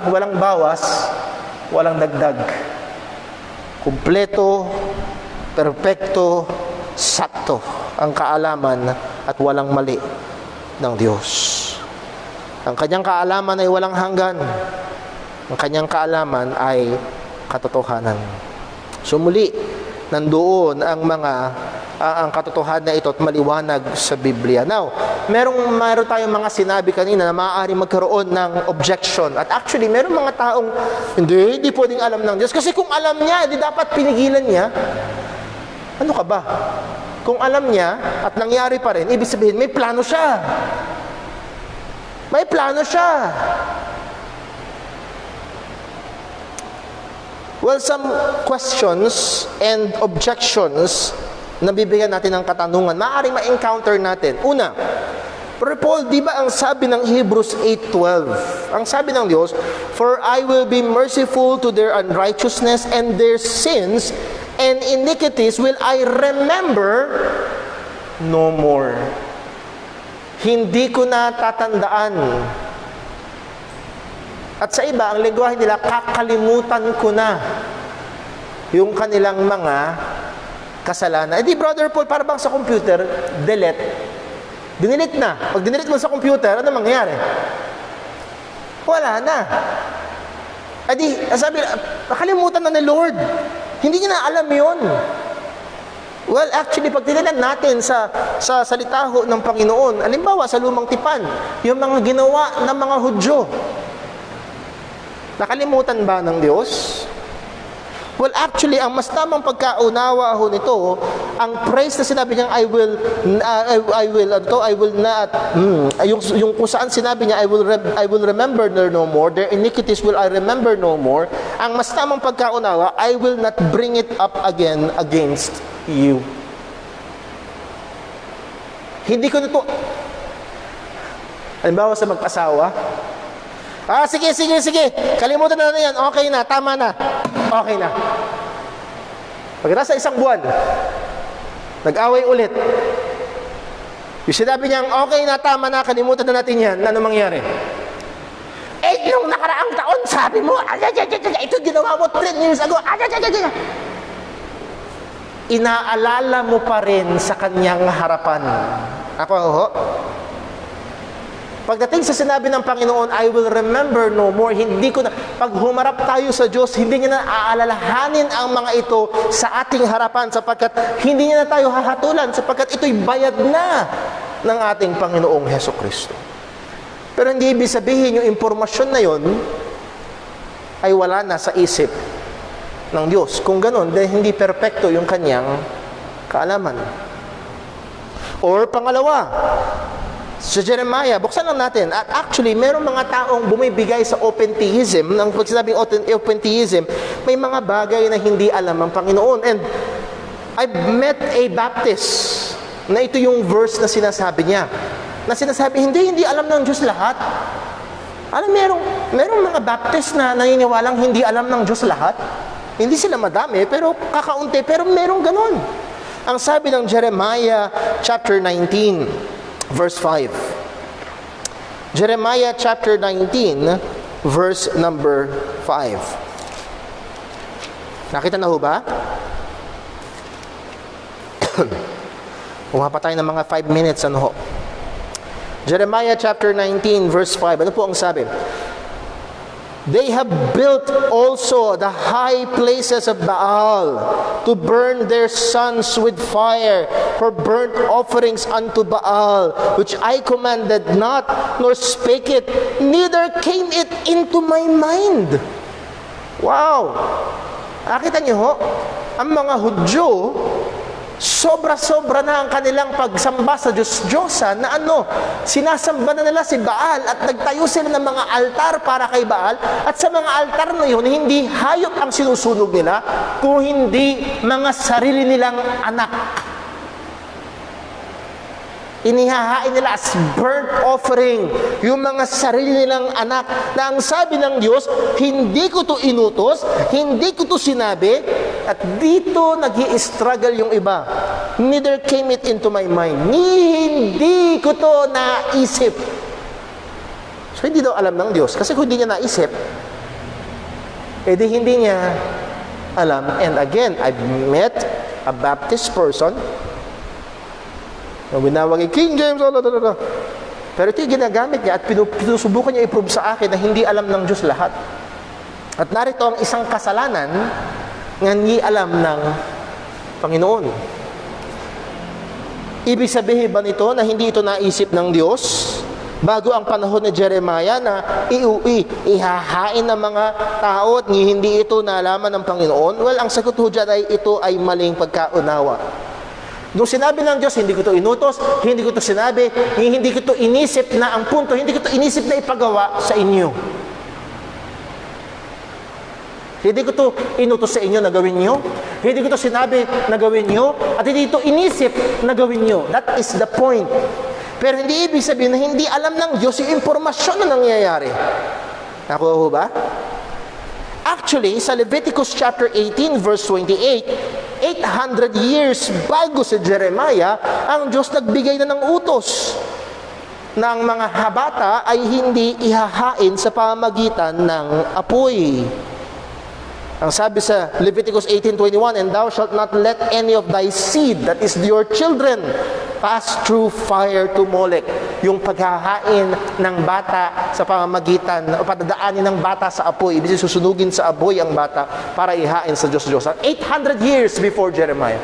S1: walang bawas, walang dagdag. Kumpleto, perpekto, sakto ang kaalaman at walang mali ng Diyos. Ang kanyang kaalaman ay walang hanggan. Ang kanyang kaalaman ay
S4: katotohanan. So muli, nandoon ang ang katotohanan na ito at maliwanag sa Biblia. Now, meron tayong mga sinabi kanina na maaaring magkaroon ng objection. At actually, meron mga taong hindi pwedeng alam ng Diyos. Kasi kung alam niya, hindi dapat pinigilan niya. Ano ka ba? Kung alam niya at nangyari pa rin, ibig sabihin, may plano siya. May plano siya. Well, some questions and objections na bibigyan natin ng katanungan, maaaring ma-encounter natin. Una, Pero Paul, di ba ang sabi ng Hebrews 8:12? Ang sabi ng Diyos, "For I will be merciful to their unrighteousness and their sins, and iniquities will I remember no more." Hindi ko na tatandaan. At sa iba, ang lengguwahe nila, kakalimutan ko na yung kanilang mga kasalanan. Eh di, Brother Paul, para bang sa computer, delete. Dinilit na. Pag dinilit mo sa computer, ano mangyayari? Wala na. Eh di, sabi, nakalimutan na ni Lord. Hindi niya na alam yun. Well, actually, pag tinilan natin sa salita ho ng Panginoon, halimbawa sa Lumang Tipan, yung mga ginawa ng mga Hudyo, nakalimutan ba ng Diyos? Well, actually, ang mas tamang pagkaunawa ho nito, ang praise na sinabi niya, I will not, yung kung saan sinabi niya, I will remember no more, their iniquities will I remember no more, ang mas tamang pagkaunawa, I will not bring it up again against you. Hindi ko na ito, halimbawa sa mag-asawa, sige, kalimutan na yan, okay na, tama na, okay na. Pagkatapos sa isang buwan, nag-away ulit. Yung sinabi niyang, okay na, tama na, kalimutan na natin yan, ano mangyari? Nung nakaraang taon, sabi mo, ito ginawa mo 3 years ago, inaalala mo pa rin sa kanyang harapan. Ako, pagdating sa sinabi ng Panginoon, I will remember no more, hindi ko na, pag humarap tayo sa Diyos, hindi niya na aalalahanin ang mga ito sa ating harapan, sapagkat hindi niya na tayo hahatulan, sapagkat ito'y bayad na ng ating Panginoong Hesukristo. Pero hindi ibig sabihin yung impormasyon na yon ay wala na sa isip ng Diyos. Kung ganon, dahil hindi perpekto yung kanyang kaalaman. Or pangalawa, sa Jeremiah, buksan lang natin. At actually, merong mga taong bumibigay sa open theism. Nang pag sinabing open theism, may mga bagay na hindi alam ang Panginoon. And I've met a Baptist na ito yung verse na sinasabi niya. Na sinasabi, hindi alam ng Diyos lahat. Alam, merong mga Baptist na naniniwalang hindi alam ng Diyos lahat. Hindi sila madami, pero kakaunti. Pero merong ganon. Ang sabi ng Jeremiah chapter 19, verse 5. Jeremiah chapter 19, verse number 5. Nakita na ho ba? Umapa tayo ng mga 5 minutes, ano ho? Jeremiah chapter 19, verse 5. Ano po ang sabi? They have built also the high places of Baal to burn their sons with fire for burnt offerings unto Baal, which I commanded not, nor spake it, neither came it into my mind. Wow! Nakita niyo ho? Ang mga Hudyo, sobra-sobra na ang kanilang pagsamba sa Diyos-Diyosan na sinasamba na nila si Baal at nagtayo sila ng mga altar para kay Baal, at sa mga altar na yun, hindi hayop ang sinusunog nila, kung hindi mga sarili nilang anak. Inihahain nila as burnt offering yung mga sarili nilang anak, na ang sabi ng Diyos, hindi ko to inutos, hindi ko to sinabi, at dito nag-i-struggle yung iba. Neither came it into my mind. Hindi ko to naisip. So hindi daw alam ng Diyos, kasi kung hindi niya naisip, edi hindi niya alam. And again, I've met a Baptist person na winawag King James, pero ito yung ginagamit niya at pinusubukan niya i-prove sa akin na hindi alam ng Diyos lahat. At narito ang isang kasalanan nga hindi alam ng Panginoon. Ibig sabihin ba nito na hindi ito naisip ng Diyos bago ang panahon ni Jeremiah na ihahain ng mga tao at hindi ito nalaman ng Panginoon? Well, ang sagot ho dyan ay ito ay maling pagkaunawa. Nung sinabi ng Diyos, hindi ko ito inutos, hindi ko ito sinabi, hindi ko ito inisip na ang punto, hindi ko ito inisip na ipagawa sa inyo. Hindi ko ito inutos sa inyo na gawin nyo. Hindi ko ito sinabi na gawin nyo. At hindi ito inisip na gawin nyo. That is the point. Pero hindi ibig sabihin na hindi alam ng Diyos yung impormasyon na nangyayari. Nakuha ho ba? Actually, sa Leviticus chapter 18 verse 28, 800 years bago si Jeremiah, ang Diyos nagbigay na ng utos na ang mga habata ay hindi ihahain sa pamamagitan ng apoy. Ang sabi sa Leviticus 18:21, "And thou shalt not let any of thy seed, that is your children, pass through fire to Molech." Yung paghahain ng bata sa pamamagitan, o padadaanin ng bata sa apoy, ibig susunugin sa apoy ang bata para ihain sa Diyos. 800 years before Jeremiah.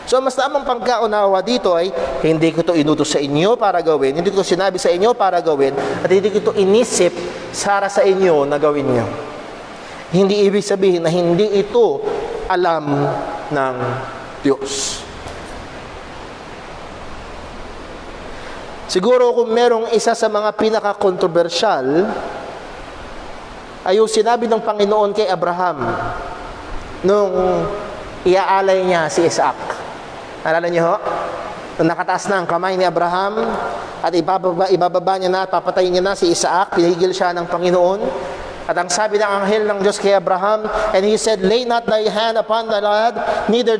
S4: So, mas tamang pagkaunawa dito ay, hindi ko ito inutos sa inyo para gawin, hindi ko ito sinabi sa inyo para gawin, at hindi ko ito inisip para sa inyo na gawin nyo. Hindi ibig sabihin na hindi ito alam ng Diyos. Siguro kung merong isa sa mga pinaka-controversial ay yung sinabi ng Panginoon kay Abraham nung iaalay niya si Isaac. Alala niyo ho? Nung nakataas na ang kamay ni Abraham at ibababa niya na, papatayin niya na si Isaac, pinigil siya ng Panginoon. At ang sabi ng anghel ng Diyos kay Abraham, and he said, "Lay not thy hand upon the lad, neither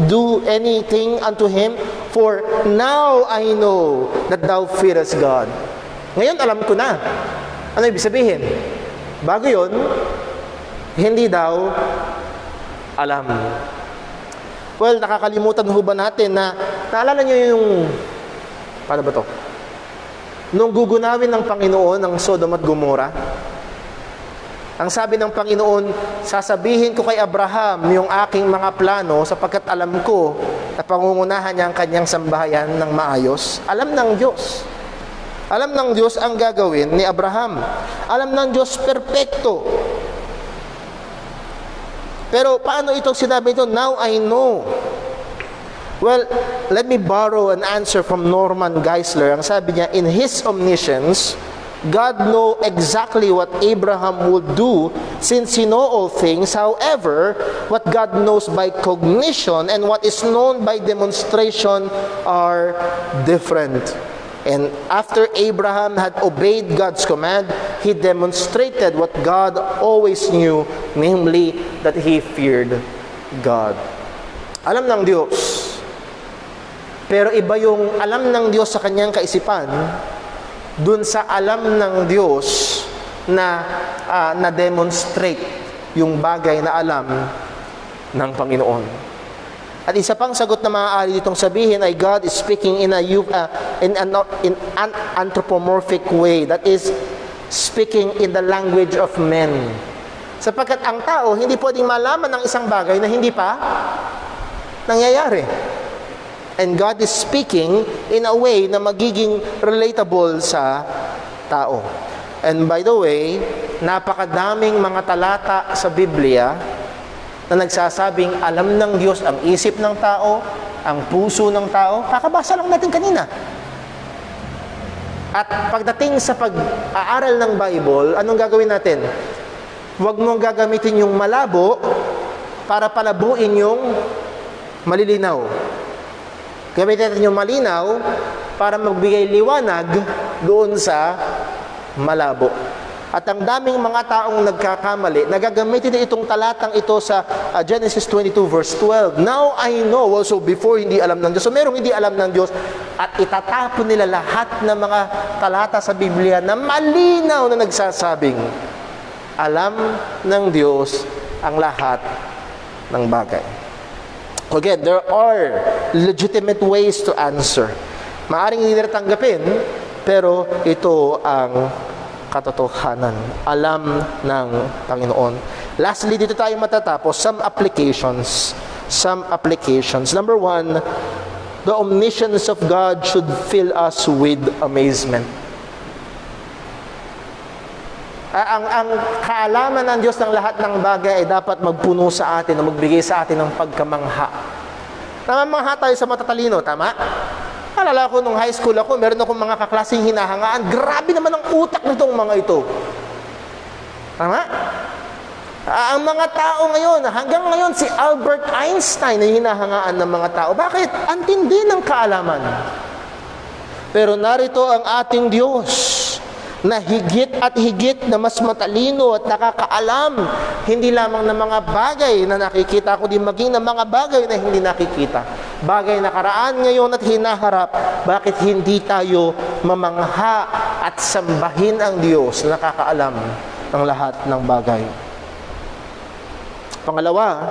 S4: do anything unto him, for now I know that thou fearest God." Ngayon alam ko na. Ano ibig sabihin? Bago yun, hindi daw alam. Well, nakakalimutan ho ba natin na, naalala nyo yung, paano ba to? Nung gugunawin ng Panginoon ang Sodom at Gomorrah, ang sabi ng Panginoon, sasabihin ko kay Abraham yung aking mga plano sapagkat alam ko na pangungunahan niya ang kanyang sambahayan ng maayos. Alam ng Diyos. Alam ng Diyos ang gagawin ni Abraham. Alam ng Diyos perpekto. Pero paano itong sinabi ito? Now I know. Well, let me borrow an answer from Norman Geisler. Ang sabi niya, in His omniscience, God know exactly what Abraham would do since He know all things. However, what God knows by cognition and what is known by demonstration are different. And after Abraham had obeyed God's command, he demonstrated what God always knew, namely that he feared God. Alam ng Diyos. Pero iba yung alam ng Diyos sa kanyang kaisipan dun sa alam ng Diyos na na-demonstrate yung bagay na alam ng Panginoon. At isa pang sagot na maaari ditong sabihin ay God is speaking in an anthropomorphic way, that is speaking in the language of men. Sapagkat ang tao hindi pwedeng malaman ng isang bagay na hindi pa nangyayari. And God is speaking in a way na magiging relatable sa tao. And by the way, napakadaming mga talata sa Biblia na nagsasabing alam ng Diyos ang isip ng tao, ang puso ng tao. Kakabasa lang natin kanina. At pagdating sa pag-aaral ng Bible, anong gagawin natin? Huwag mong gagamitin yung malabo para palabuin yung malilinaw. Gamitin natin yung malinaw para magbigay liwanag doon sa malabo. At ang daming mga taong nagkakamali, nagagamitin itong talatang ito sa Genesis 22 verse 12. Now I know, also before hindi alam ng Diyos. So merong hindi alam ng Diyos at itatapon nila lahat ng mga talata sa Biblia na malinaw na nagsasabing alam ng Diyos ang lahat ng bagay. Again, there are legitimate ways to answer. Maaring hindi nila tanggapin, pero ito ang katotohanan. Alam ng Panginoon. Lastly, dito tayo matatapos, some applications. Some applications. Number 1, the omniscience of God should fill us with amazement. Ang kaalaman ng Diyos ng lahat ng bagay ay dapat magpuno sa atin o magbigay sa atin ng pagkamangha. Namamangha tayo sa matatalino, tama? Alala ko, nung high school ako, meron akong mga kaklaseng hinahangaan. Grabe naman ang utak nitong mga ito. Tama? Ang mga tao ngayon, hanggang ngayon, si Albert Einstein ay hinahangaan ng mga tao. Bakit? Ang tindi ng kaalaman. Pero narito ang ating Diyos na higit at higit na mas matalino at nakakaalam, hindi lamang ng mga bagay na nakikita, kundi maging ng mga bagay na hindi nakikita. Bagay na karaan ngayon at hinaharap, bakit hindi tayo mamangha at sambahin ang Diyos na nakakaalam ng lahat ng bagay? Pangalawa,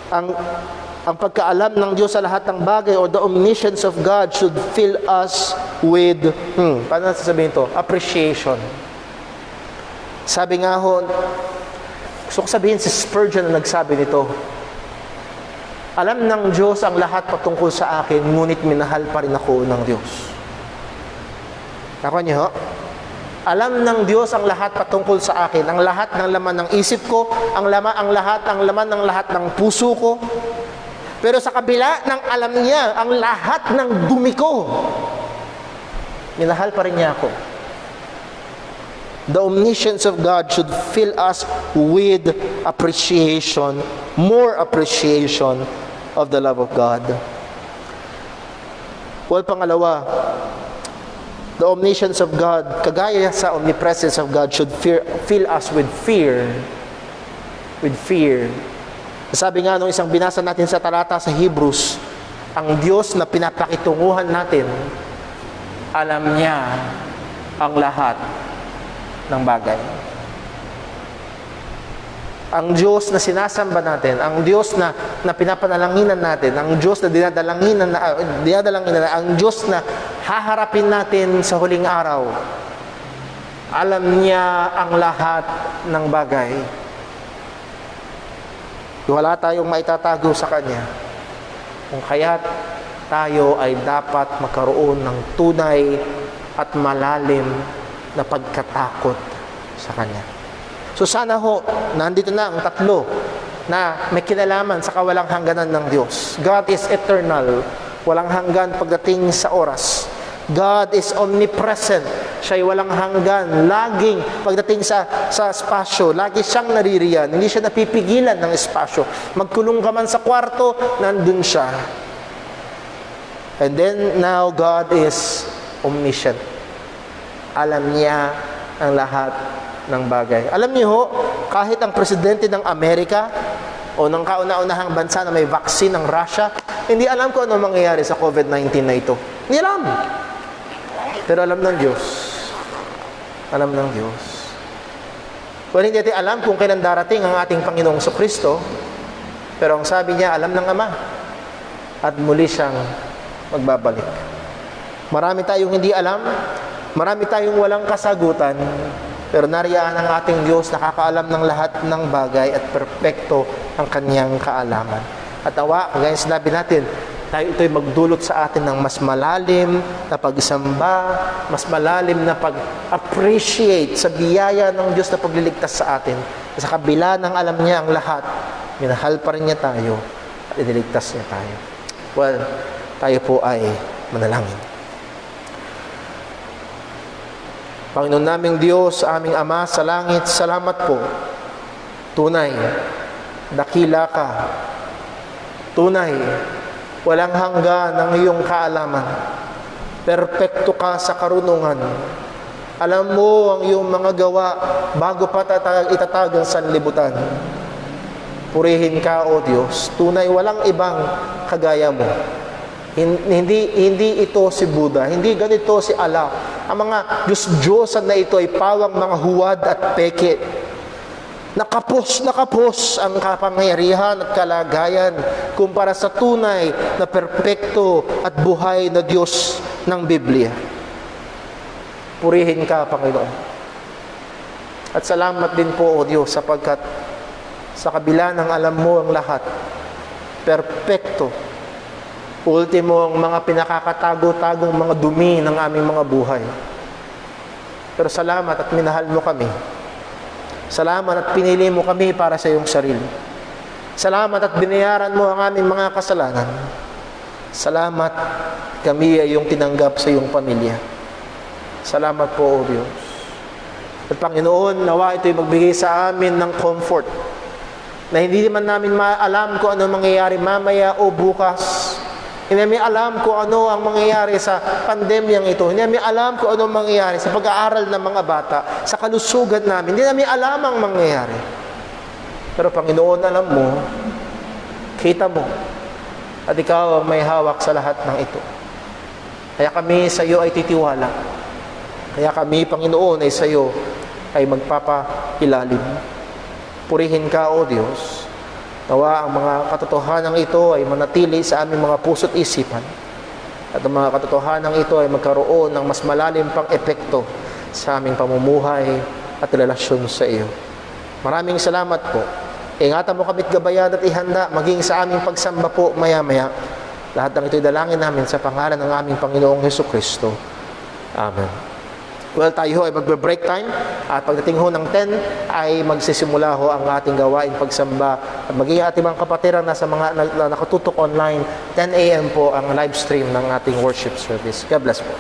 S4: ang pagkaalam ng Diyos sa lahat ng bagay or the omniscience of God should fill us with, paano sasabihin ito? Appreciation. Sabi nga ho, gusto ko sabihin si Spurgeon na nagsabi nito, alam ng Diyos ang lahat patungkol sa akin, ngunit minahal pa rin ako ng Diyos. Nakuha niyo ho? Alam ng Diyos ang lahat patungkol sa akin, ang lahat ng laman ng isip ko, ang laman ng lahat ng puso ko. Pero sa kabila ng alam niya, ang lahat ng dumi ko, minahal pa rin niya ako. The omniscience of God should fill us with appreciation, more appreciation of the love of God. Well, pangalawa, the omniscience of God, kagaya sa omnipresence of God, should fill us with fear. With fear. Sabi nga nung isang binasa natin sa talata sa Hebrews, ang Diyos na pinapakitunguhan natin, alam niya ang lahat ng bagay. Ang Diyos na sinasamba natin, ang Diyos na pinapanalanginan natin, ang Diyos na dinadalanginan, ang Diyos na haharapin natin sa huling araw, alam niya ang lahat ng bagay. Wala tayong maitatago sa Kanya. Kung kaya't tayo ay dapat magkaroon ng tunay at malalim na pagkatakot sa Kanya. So sana ho, nandito na ang tatlo na may kinalaman sa kawalang hangganan ng Diyos. God is eternal, walang hanggan pagdating sa oras. God is omnipresent. Siya'y walang hanggan, laging pagdating sa espasyo, lagi siyang naririyan. Hindi siya napipigilan ng espasyo. Magkulong ka man sa kwarto, nandun siya. And then, now, God is omniscient. Alam niya ang lahat ng bagay. Alam niyo ho, kahit ang presidente ng Amerika o ng kauna-unahang bansa na may vaccine ng Russia, hindi alam kung ano mangyayari sa COVID-19 na ito. Hindi alam. Pero alam ng Diyos. Alam ng Diyos. Well, hindi natin alam kung kailan darating ang ating Panginoong Kristo, pero ang sabi niya, alam ng Ama. At muli siyang magbabalik. Marami tayong hindi alam, marami tayong walang kasagutan, pero nariyaan ang ating Diyos, nakakaalam ng lahat ng bagay at perpekto ang kanyang kaalaman. At awa, kagaya sinabi natin, tayo ito'y magdulot sa atin ng mas malalim na pagsamba, mas malalim na pag-appreciate sa biyaya ng Diyos na pagliligtas sa atin. Sa kabila ng alam niya ang lahat, minahal pa rin niya tayo at iniligtas niya tayo. Well, tayo po ay manalangin. Panginoon naming Diyos, aming Ama sa langit, salamat po. Tunay, dakila ka. Tunay, walang hanggan ang iyong kaalaman. Perpekto ka sa karunungan. Alam mo ang iyong mga gawa bago pa itatag ang sanlibutan. Purihin ka, O Diyos. Tunay, walang ibang kagaya mo. Hindi ito si Buddha. Hindi ganito si Allah. Ang mga Diyos-Diyosan na ito ay pawang mga huwad at peke. Nakapos ang kapangyarihan at kalagayan kumpara sa tunay na perpekto at buhay na Diyos ng Biblia. Purihin ka, Panginoon. At salamat din po, O Diyos, sapagkat sa kabila ng alam mo ang lahat, perpekto, ultimo ang mga pinakakatago-tagong mga dumi ng aming mga buhay. Pero salamat at minahal mo kami. Salamat at pinili mo kami para sa iyong sarili. Salamat at binayaran mo ang aming mga kasalanan. Salamat, kami ay iyong tinanggap sa iyong pamilya. Salamat po, O Diyos. At Panginoon, nawa ito'y magbigay sa amin ng comfort na hindi naman namin maalam kung ano mangyayari mamaya o bukas. Hindi namin alam kung ano ang mangyayari sa pandemyang ito. Hindi namin alam kung ano ang mangyayari sa pag-aaral ng mga bata, sa kalusugan namin. Hindi namin alam ang mangyayari. Pero Panginoon, alam mo, kita mo, at ikaw ang may hawak sa lahat ng ito. Kaya kami sa iyo ay titiwala. Kaya kami, Panginoon, ay sa iyo ay magpapailalim. Purihin ka, O Diyos. Nawa ang mga katotohanan ito ay manatili sa aming mga puso't isipan. At ang mga katotohanan ito ay magkaroon ng mas malalim pang epekto sa aming pamumuhay at relasyon sa iyo. Maraming salamat po. Ingatan mo kami't gabayan at ihanda maging sa aming pagsamba po maya-maya. Lahat ng ito'y dalangin namin sa pangalan ng aming Panginoong Hesukristo. Amen. Well, tayo ay magbe-break time at pagdating ho ng 10 ay magsisimula ho ang ating gawain pagsamba. At maging ating mga kapatiran na sa mga nakatutok online, 10 a.m. po ang live stream ng ating worship service. God bless po.